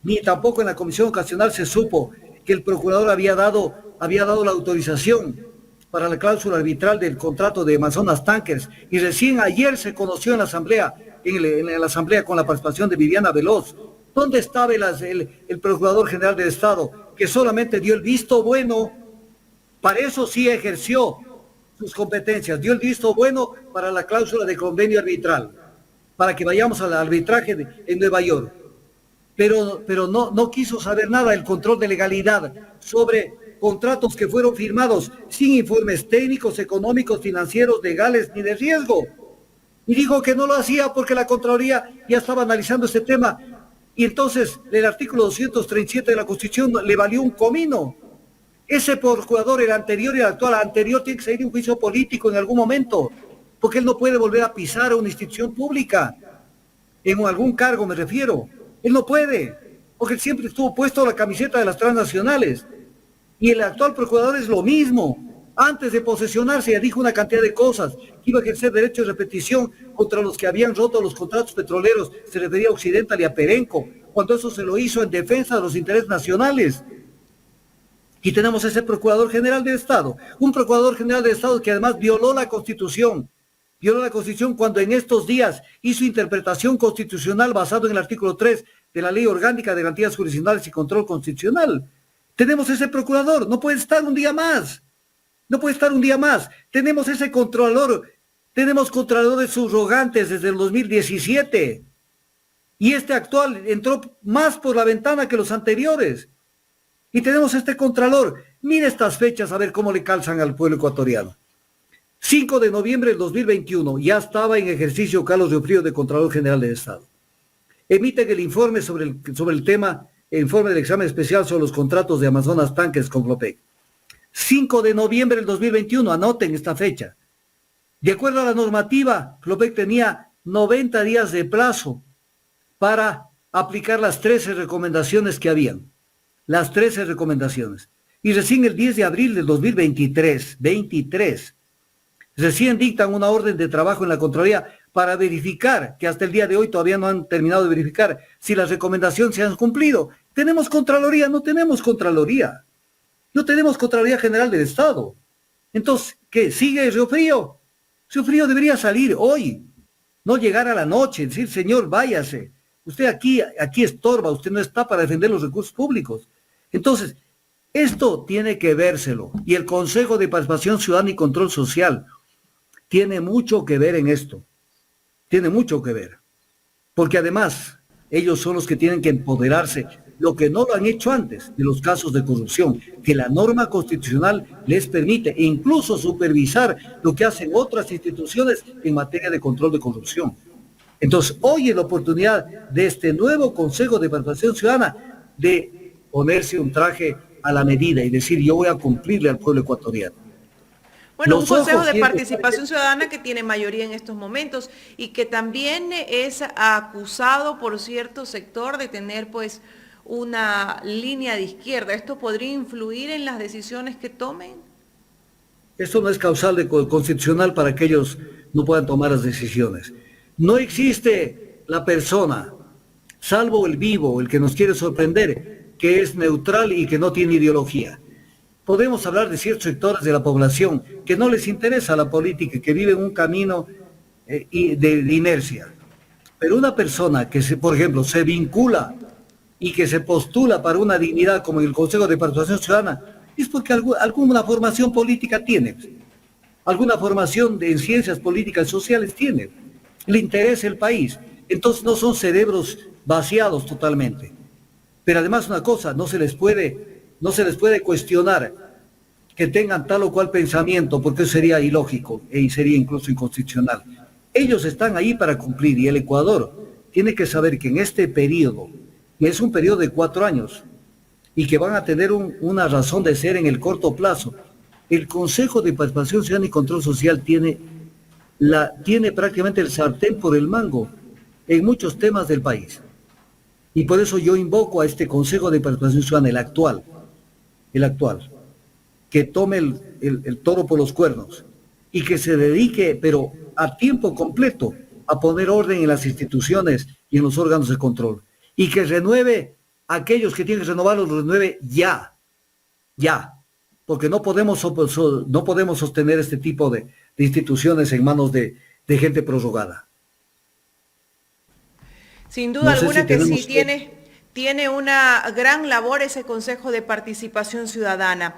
Speaker 2: ni tampoco en la Comisión Ocasional se supo que el procurador había dado la autorización para la cláusula arbitral del contrato de Amazonas Tankers, y recién ayer se conoció en la Asamblea, en la Asamblea con la participación de Viviana Veloz? ¿Dónde estaba el Procurador General del Estado, que solamente dio el visto bueno? Para eso sí ejerció sus competencias, dio el visto bueno para la cláusula de convenio arbitral, para que vayamos al arbitraje en Nueva York. Pero no quiso saber nada del control de legalidad sobre contratos que fueron firmados sin informes técnicos, económicos, financieros, legales ni de riesgo. Y dijo que no lo hacía porque la Contraloría ya estaba analizando este tema. Y entonces el artículo 237 de la Constitución le valió un comino. Ese procurador, el anterior y el actual, anterior tiene que salir de un juicio político en algún momento, porque él no puede volver a pisar a una institución pública, en algún cargo me refiero. Él no puede, porque él siempre estuvo puesto la camiseta de las transnacionales. Y el actual procurador es lo mismo. Antes de posesionarse ya dijo una cantidad de cosas, que iba a ejercer derecho de repetición contra los que habían roto los contratos petroleros, se refería a Occidental y a Perenco, cuando eso se lo hizo en defensa de los intereses nacionales. Y tenemos ese Procurador General del Estado, un Procurador General del Estado que además violó la Constitución cuando en estos días hizo interpretación constitucional basado en el artículo 3 de la Ley Orgánica de Garantías Jurisdiccionales y Control Constitucional. Tenemos ese procurador, no puede estar un día más. No puede estar un día más. Tenemos ese contralor, tenemos contralores subrogantes desde el 2017. Y este actual entró más por la ventana que los anteriores. Y tenemos este contralor. Mire estas fechas a ver cómo le calzan al pueblo ecuatoriano. 5 de noviembre del 2021, ya estaba en ejercicio Carlos Riofrío de Contralor General del Estado. Emiten el informe sobre el tema, el informe del examen especial sobre los contratos de Amazonas Tankers con Flopec. 5 de noviembre del 2021, anoten esta fecha. De acuerdo a la normativa, Flopec tenía 90 días de plazo para aplicar las 13 recomendaciones que habían. Las 13 recomendaciones. Y recién el 10 de abril del 2023, recién dictan una orden de trabajo en la Contraloría para verificar, que hasta el día de hoy todavía no han terminado de verificar si las recomendaciones se han cumplido. ¿Tenemos Contraloría? No tenemos Contraloría. No tenemos Contraloría General del Estado. Entonces, ¿qué? ¿Sigue Riofrío? Riofrío debería salir hoy, no llegar a la noche, decir, señor, váyase. Usted aquí estorba, usted no está para defender los recursos públicos. Entonces, esto tiene que vérselo. Y el Consejo de Participación Ciudadana y Control Social tiene mucho que ver en esto. Tiene mucho que ver. Porque además, ellos son los que tienen que empoderarse, lo que no lo han hecho antes de los casos de corrupción, que la norma constitucional les permite incluso supervisar lo que hacen otras instituciones en materia de control de corrupción. Entonces, hoy es la oportunidad de este nuevo Consejo de Participación Ciudadana de ponerse un traje a la medida y decir, yo voy a cumplirle al pueblo ecuatoriano.
Speaker 1: Bueno, un Consejo de Participación Ciudadana que tiene mayoría en estos momentos y que también es acusado por cierto sector de tener pues una línea de izquierda. ¿Esto podría influir en las decisiones que tomen?
Speaker 2: Esto no es causal de constitucional para que ellos no puedan tomar las decisiones. No existe la persona, salvo el vivo, el que nos quiere sorprender, que es neutral y que no tiene ideología. Podemos hablar de ciertos sectores de la población que no les interesa la política, que viven un camino de inercia. Pero una persona que, por ejemplo, se vincula y que se postula para una dignidad como el Consejo de Participación Ciudadana, es porque alguna formación política tiene, alguna formación en ciencias políticas y sociales tiene, le interesa el país. Entonces no son cerebros vaciados totalmente. Pero además una cosa, no se les puede cuestionar que tengan tal o cual pensamiento, porque eso sería ilógico y sería incluso inconstitucional. Ellos están ahí para cumplir y el Ecuador tiene que saber que en este periodo, que es un periodo de 4 años y que van a tener una razón de ser en el corto plazo, el Consejo de Participación Ciudadana y Control Social tiene prácticamente el sartén por el mango en muchos temas del país. Y por eso yo invoco a este Consejo de Participación Ciudadana, el actual, que tome el toro por los cuernos y que se dedique, pero a tiempo completo, a poner orden en las instituciones y en los órganos de control. Y que renueve a aquellos que tienen que renovarlos, los renueve ya, porque no podemos sostener este tipo de instituciones en manos de gente prorrogada.
Speaker 1: Sin duda alguna que sí tiene una gran labor ese Consejo de Participación Ciudadana.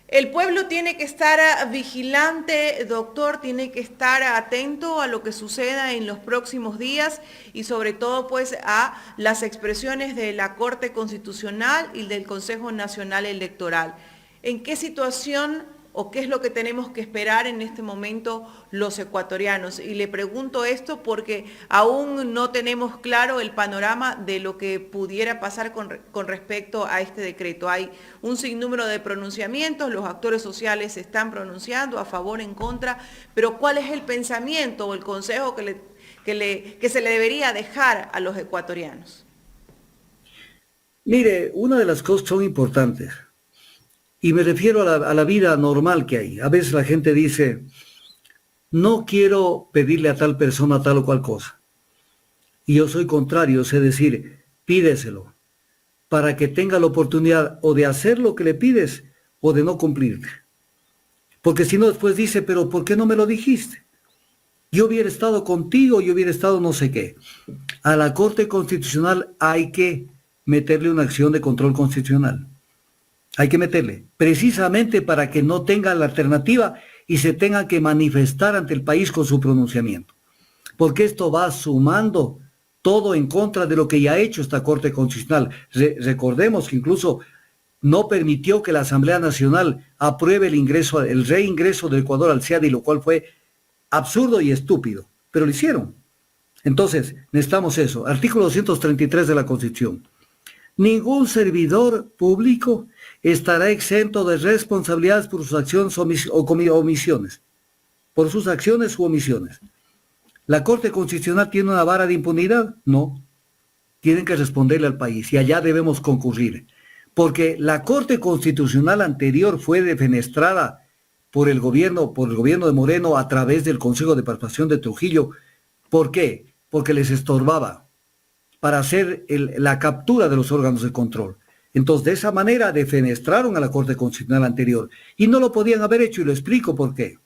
Speaker 1: El pueblo tiene que estar vigilante, doctor, tiene que estar atento a lo que suceda en los próximos días y sobre todo pues a las expresiones de la Corte Constitucional y del Consejo Nacional Electoral. ¿En qué situación o qué es lo que tenemos que esperar en este momento los ecuatorianos? Y le pregunto esto porque aún no tenemos claro el panorama de lo que pudiera pasar con respecto a este decreto. Hay un sinnúmero de pronunciamientos, los actores sociales se están pronunciando a favor, en contra, pero ¿cuál es el pensamiento o el consejo que se le debería dejar a los ecuatorianos?
Speaker 2: Mire, una de las cosas son importantes. Y me refiero a la vida normal que hay. A veces la gente dice, no quiero pedirle a tal persona tal o cual cosa. Y yo soy contrario, es decir, pídeselo para que tenga la oportunidad o de hacer lo que le pides o de no cumplirte. Porque si no, después dice, pero ¿por qué no me lo dijiste? Yo hubiera estado contigo, yo hubiera estado no sé qué. A la Corte Constitucional hay que meterle una acción de control constitucional. Hay que meterle, precisamente para que no tenga la alternativa y se tenga que manifestar ante el país con su pronunciamiento. Porque esto va sumando todo en contra de lo que ya ha hecho esta Corte Constitucional. Recordemos que incluso no permitió que la Asamblea Nacional apruebe el reingreso del Ecuador al CIADI, lo cual fue absurdo y estúpido, pero lo hicieron. Entonces, necesitamos eso. Artículo 233 de la Constitución. Ningún servidor público estará exento de responsabilidades por sus acciones o omisiones. Por sus acciones u omisiones. ¿La Corte Constitucional tiene una vara de impunidad? No. Tienen que responderle al país y allá debemos concurrir. Porque la Corte Constitucional anterior fue defenestrada por el gobierno de Moreno a través del Consejo de Participación de Trujillo. ¿Por qué? Porque les estorbaba para hacer la captura de los órganos de control. Entonces, de esa manera defenestraron a la Corte Constitucional anterior y no lo podían haber hecho y lo explico por qué.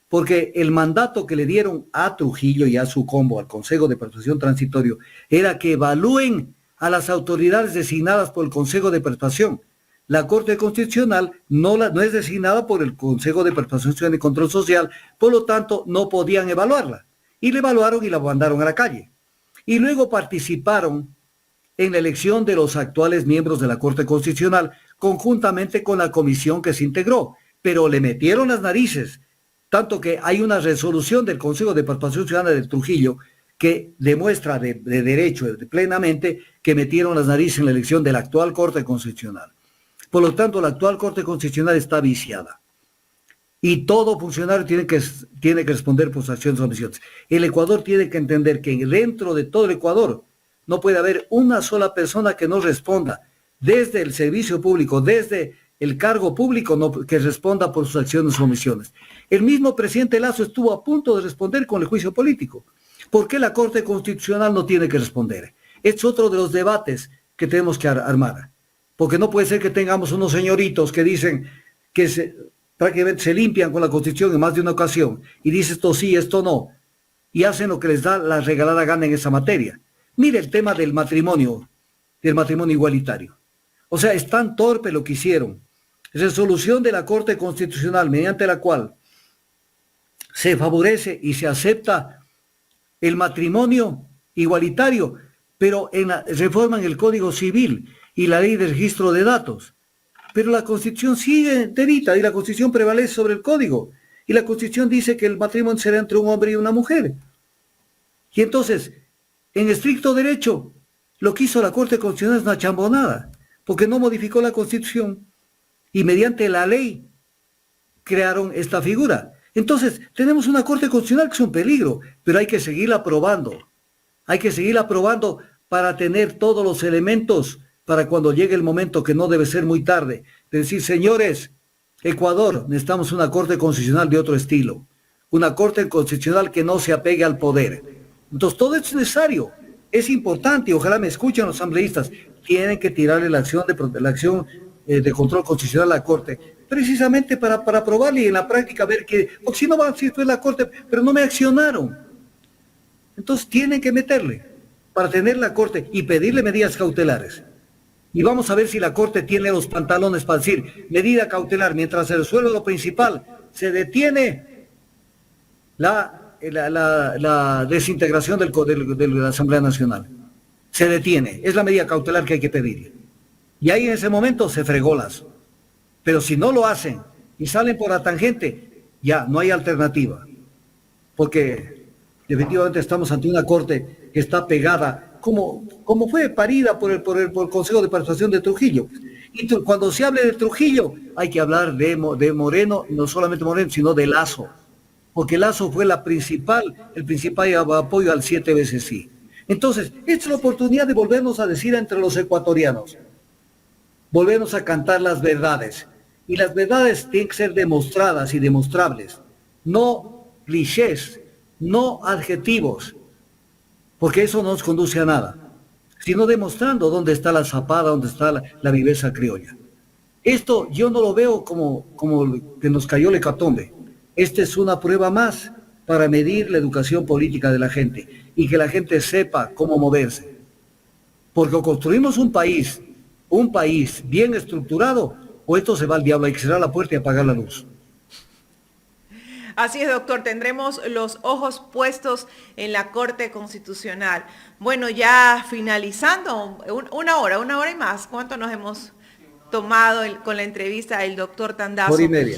Speaker 2: Porque el mandato que le dieron a Trujillo y a su combo, al Consejo de Participación Transitorio, era que evalúen a las autoridades designadas por el Consejo de Participación. La Corte Constitucional no es designada por el Consejo de Participación Ciudadana y Control Social, por lo tanto no podían evaluarla. Y la evaluaron y la mandaron a la calle. Y luego participaron en la elección de los actuales miembros de la Corte Constitucional, conjuntamente con la comisión que se integró, pero le metieron las narices, tanto que hay una resolución del Consejo de Participación Ciudadana de Trujillo que demuestra de derecho, plenamente, que metieron las narices en la elección de la actual Corte Constitucional. Por lo tanto, la actual Corte Constitucional está viciada. Y todo funcionario tiene que responder por sus acciones o omisiones. El Ecuador tiene que entender que dentro de todo el Ecuador no puede haber una sola persona que no responda, desde el servicio público, desde el cargo público, que responda por sus acciones o omisiones. El mismo presidente Lasso estuvo a punto de responder con el juicio político. ¿Por qué la Corte Constitucional no tiene que responder? Es otro de los debates que tenemos que armar. Porque no puede ser que tengamos unos señoritos que dicen que prácticamente se limpian con la Constitución en más de una ocasión y dicen esto sí, esto no, y hacen lo que les da la regalada gana en esa materia. Mire el tema del matrimonio del matrimonio igualitario. O sea, es tan torpe lo que hicieron. Resolución de la Corte Constitucional mediante la cual se favorece y se acepta el matrimonio igualitario, pero reforman el Código Civil y la Ley de Registro de Datos. Pero la Constitución sigue enterita y la Constitución prevalece sobre el Código. Y la Constitución dice que el matrimonio será entre un hombre y una mujer. Y entonces, en estricto derecho, lo que hizo la Corte Constitucional es una chambonada, porque no modificó la Constitución y mediante la ley crearon esta figura. Entonces, tenemos una Corte Constitucional que es un peligro, pero hay que seguirla aprobando. Hay que seguirla aprobando para tener todos los elementos para cuando llegue el momento, que no debe ser muy tarde, de decir, señores, Ecuador, necesitamos una Corte Constitucional de otro estilo, una Corte Constitucional que no se apegue al poder. Entonces, todo esto es necesario, es importante, y ojalá me escuchen los asambleístas, tienen que tirarle la acción de control constitucional a la Corte, precisamente para aprobarle y en la práctica ver que, porque si no va a decir fue la Corte, pero no me accionaron. Entonces tienen que meterle para tener la Corte y pedirle medidas cautelares. Y vamos a ver si la Corte tiene los pantalones para decir, medida cautelar, mientras se resuelve lo principal, se detiene la desintegración de la Asamblea Nacional. Se detiene, es la medida cautelar que hay que pedir. Y ahí en ese momento se fregó lazo. Pero si no lo hacen y salen por la tangente, ya no hay alternativa. Porque definitivamente estamos ante una Corte que está pegada, como fue parida por el Consejo de Participación de Trujillo. Y cuando se hable de Trujillo, hay que hablar de Moreno, no solamente Moreno, sino de Lazo. Porque Lazo fue el principal apoyo al 7 veces sí. Entonces, esta es la oportunidad de volvernos a decir entre los ecuatorianos, volvernos a cantar las verdades. Y las verdades tienen que ser demostradas y demostrables, no clichés, no adjetivos, porque eso no nos conduce a nada, sino demostrando dónde está la zapada, dónde está la viveza criolla. Esto yo no lo veo como que nos cayó el hecatombe. Esta es una prueba más para medir la educación política de la gente y que la gente sepa cómo moverse. Porque o construimos un país bien estructurado, o esto se va al diablo, hay que cerrar la puerta y apagar la luz.
Speaker 1: Así es, doctor, tendremos los ojos puestos en la Corte Constitucional. Bueno, ya finalizando, una hora y más, ¿cuánto nos hemos tomado con la entrevista del doctor Tandazo?
Speaker 2: Hora y media.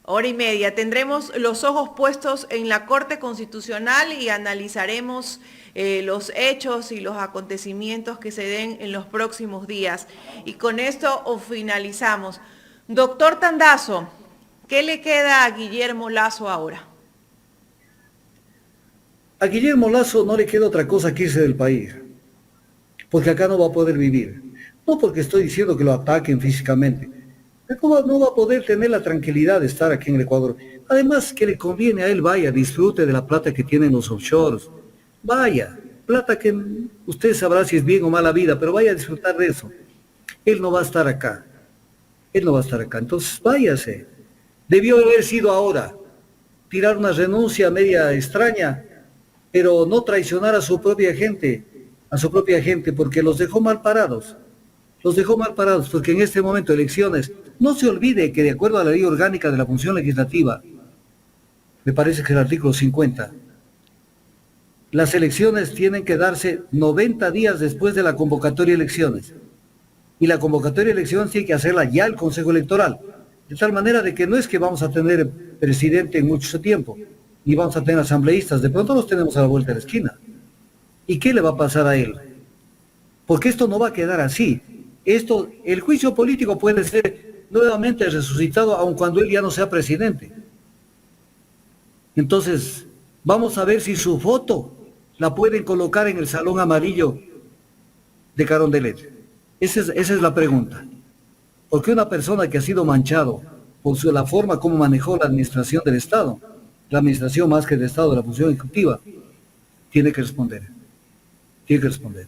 Speaker 1: Hora y media. Tendremos los ojos puestos en la Corte Constitucional y analizaremos los hechos y los acontecimientos que se den en los próximos días. Y con esto finalizamos. Doctor Tandazo, ¿qué le queda a Guillermo Lasso ahora?
Speaker 2: A Guillermo Lasso no le queda otra cosa que irse del país, porque acá no va a poder vivir. No porque estoy diciendo que lo ataquen físicamente, no va a poder tener la tranquilidad de estar aquí en el Ecuador. Además que le conviene a él, vaya, disfrute de la plata que tienen los offshores. Vaya, plata que usted sabrá si es bien o mala vida, pero vaya a disfrutar de eso. Él no va a estar acá. Él no va a estar acá. Entonces váyase. Debió haber sido ahora. Tirar una renuncia media extraña, pero no traicionar a su propia gente, porque los dejó mal parados. Los dejó mal parados, porque en este momento elecciones, no se olvide que de acuerdo a la ley orgánica de la función legislativa, me parece que es el artículo 50, las elecciones tienen que darse 90 días después de la convocatoria de elecciones. Y la convocatoria de elecciones tiene que hacerla ya el Consejo Electoral. De tal manera de que no es que vamos a tener presidente en mucho tiempo, ni vamos a tener asambleístas, de pronto los tenemos a la vuelta de la esquina. ¿Y qué le va a pasar a él? Porque esto no va a quedar así. El juicio político puede ser nuevamente resucitado aun cuando él ya no sea presidente. Entonces, vamos a ver si su foto la pueden colocar en el Salón Amarillo de Carondelet. Esa es la pregunta. Porque una persona que ha sido manchado por la forma como manejó la administración del Estado, la administración más que del Estado, de la función ejecutiva, tiene que responder. Tiene que responder.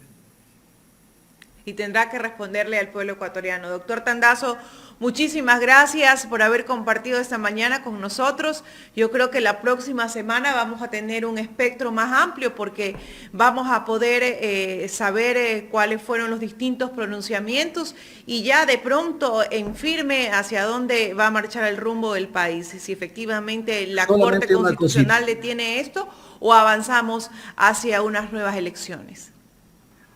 Speaker 1: Y tendrá que responderle al pueblo ecuatoriano. Doctor Tandazo, Muchísimas gracias por haber compartido esta mañana con nosotros. Yo creo que la próxima semana vamos a tener un espectro más amplio porque vamos a poder saber cuáles fueron los distintos pronunciamientos y ya de pronto en firme hacia dónde va a marchar el rumbo del país. Si efectivamente la Corte Constitucional detiene esto o avanzamos hacia unas nuevas elecciones.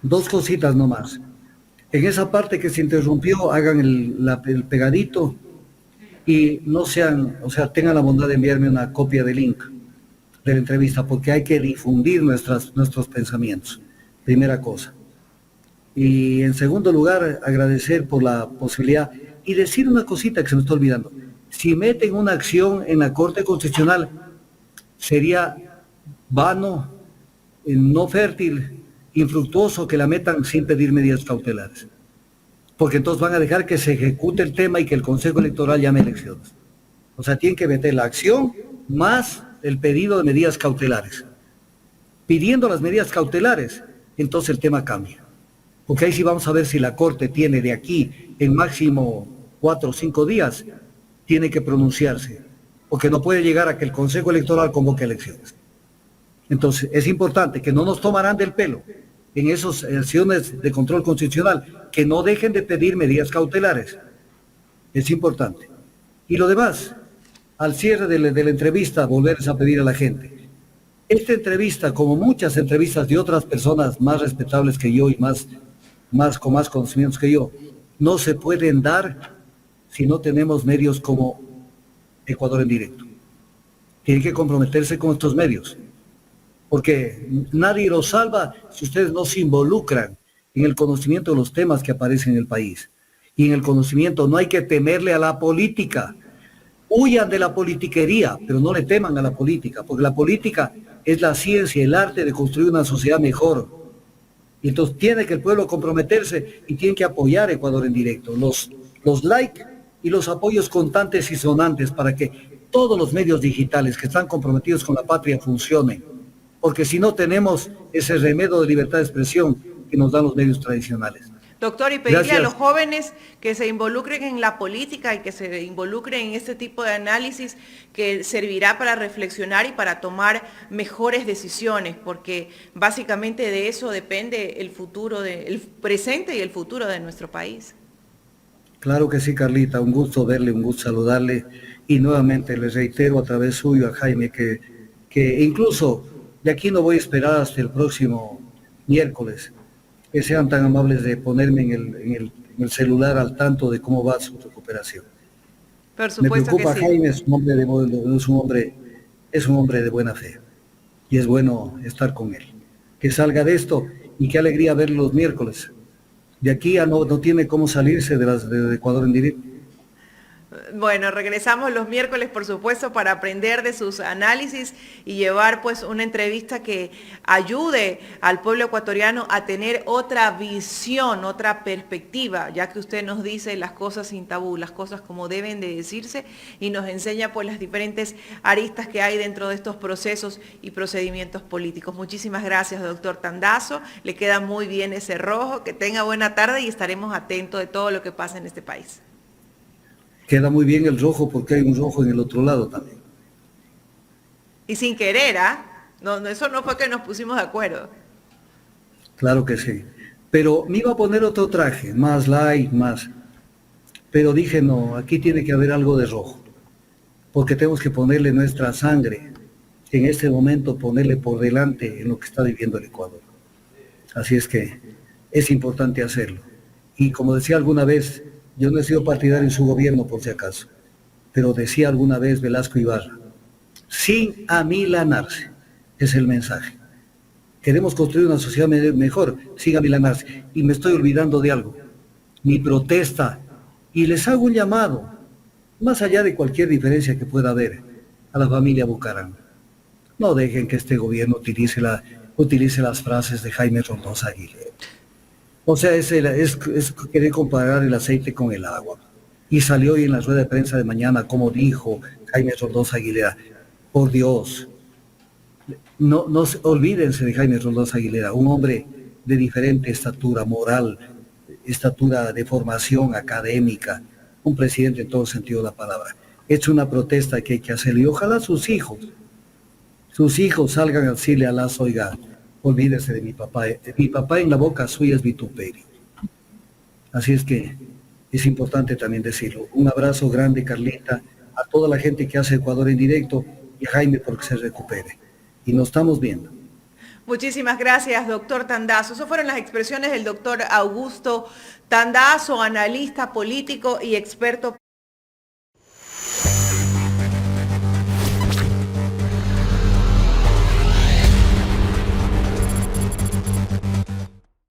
Speaker 2: Dos cositas nomás. En esa parte que se interrumpió, hagan el pegadito y no sean, o sea, tengan la bondad de enviarme una copia del link de la entrevista, porque hay que difundir nuestros pensamientos, primera cosa. Y en segundo lugar, agradecer por la posibilidad y decir una cosita que se me está olvidando. Si meten una acción en la Corte Constitucional, sería vano, no fértil, infructuoso que la metan sin pedir medidas cautelares, porque entonces van a dejar que se ejecute el tema y que el Consejo Electoral llame elecciones. O sea, tienen que meter la acción más el pedido de medidas cautelares. Pidiendo las medidas cautelares, entonces el tema cambia, porque ahí sí vamos a ver si la Corte tiene de aquí en máximo 4 o 5 días, tiene que pronunciarse, porque no puede llegar a que el Consejo Electoral convoque elecciones. Entonces, es importante que no nos tomarán del pelo en esas acciones de control constitucional, que no dejen de pedir medidas cautelares. Es importante. Y lo demás, al cierre de la entrevista, volverles a pedir a la gente. Esta entrevista, como muchas entrevistas de otras personas más respetables que yo y con más conocimientos que yo, no se pueden dar si no tenemos medios como Ecuador en Directo. Tienen que comprometerse con estos medios, porque nadie los salva si ustedes no se involucran en el conocimiento de los temas que aparecen en el país. Y en el conocimiento no hay que temerle a la política. Huyan de la politiquería, pero no le teman a la política, porque la política es la ciencia, el arte de construir una sociedad mejor. Y entonces tiene que el pueblo comprometerse y tiene que apoyar Ecuador en Directo. Los likes y los apoyos constantes y sonantes para que todos los medios digitales que están comprometidos con la patria funcionen. Porque si no tenemos ese remedio de libertad de expresión que nos dan los medios tradicionales.
Speaker 1: Doctor, y pedirle a los jóvenes que se involucren en la política y que se involucren en este tipo de análisis que servirá para reflexionar y para tomar mejores decisiones, porque básicamente de eso depende el futuro, el presente y el futuro de nuestro país.
Speaker 2: Claro que sí, Carlita, un gusto verle, un gusto saludarle, y nuevamente les reitero a través suyo a Jaime que incluso de aquí no voy a esperar hasta el próximo miércoles, que sean tan amables de ponerme en el celular al tanto de cómo va su recuperación.
Speaker 1: Por supuesto.
Speaker 2: Me preocupa que sí. Jaime es un hombre de buena fe, y es bueno estar con él. Que salga de esto, y qué alegría verlo los miércoles. De aquí ya no tiene cómo salirse de Ecuador en Directo.
Speaker 1: Bueno, regresamos los miércoles, por supuesto, para aprender de sus análisis y llevar pues una entrevista que ayude al pueblo ecuatoriano a tener otra visión, otra perspectiva, ya que usted nos dice las cosas sin tabú, las cosas como deben de decirse, y nos enseña pues las diferentes aristas que hay dentro de estos procesos y procedimientos políticos. Muchísimas gracias, doctor Tandazo. Le queda muy bien ese rojo. Que tenga buena tarde y estaremos atentos de todo lo que pasa en este país.
Speaker 2: Queda muy bien el rojo porque hay un rojo en el otro lado también.
Speaker 1: Y sin querer, ¿ah? No, eso no fue que nos pusimos de acuerdo.
Speaker 2: Claro que sí. Pero me iba a poner otro traje, más light, más. Pero dije, no, aquí tiene que haber algo de rojo. Porque tenemos que ponerle nuestra sangre, en este momento ponerle por delante en lo que está viviendo el Ecuador. Así es que es importante hacerlo. Y como decía alguna vez, yo no he sido partidario en su gobierno por si acaso, pero decía alguna vez Velasco Ibarra, sin amilanarse, es el mensaje. Queremos construir una sociedad mejor, sin amilanarse. Y me estoy olvidando de algo, mi protesta, y les hago un llamado, más allá de cualquier diferencia que pueda haber, a la familia Bucaram. No dejen que este gobierno utilice las frases de Jaime Rondón Aguilera. O sea, es querer comparar el aceite con el agua. Y salió hoy en la rueda de prensa de mañana, como dijo Jaime Roldós Aguilera, por Dios, no olvídense de Jaime Roldós Aguilera, un hombre de diferente estatura moral, estatura de formación académica, un presidente en todo sentido de la palabra. Es una protesta que hay que hacer y ojalá sus hijos salgan a decirle a Lazo, oiga, olvídese de mi papá en la boca suya es vituperi. Así es que es importante también decirlo. Un abrazo grande, Carlita, a toda la gente que hace Ecuador en directo y a Jaime porque se recupere. Y nos estamos viendo.
Speaker 1: Muchísimas gracias, doctor Tandazo. Esas fueron las expresiones del doctor Augusto Tandazo, analista político y experto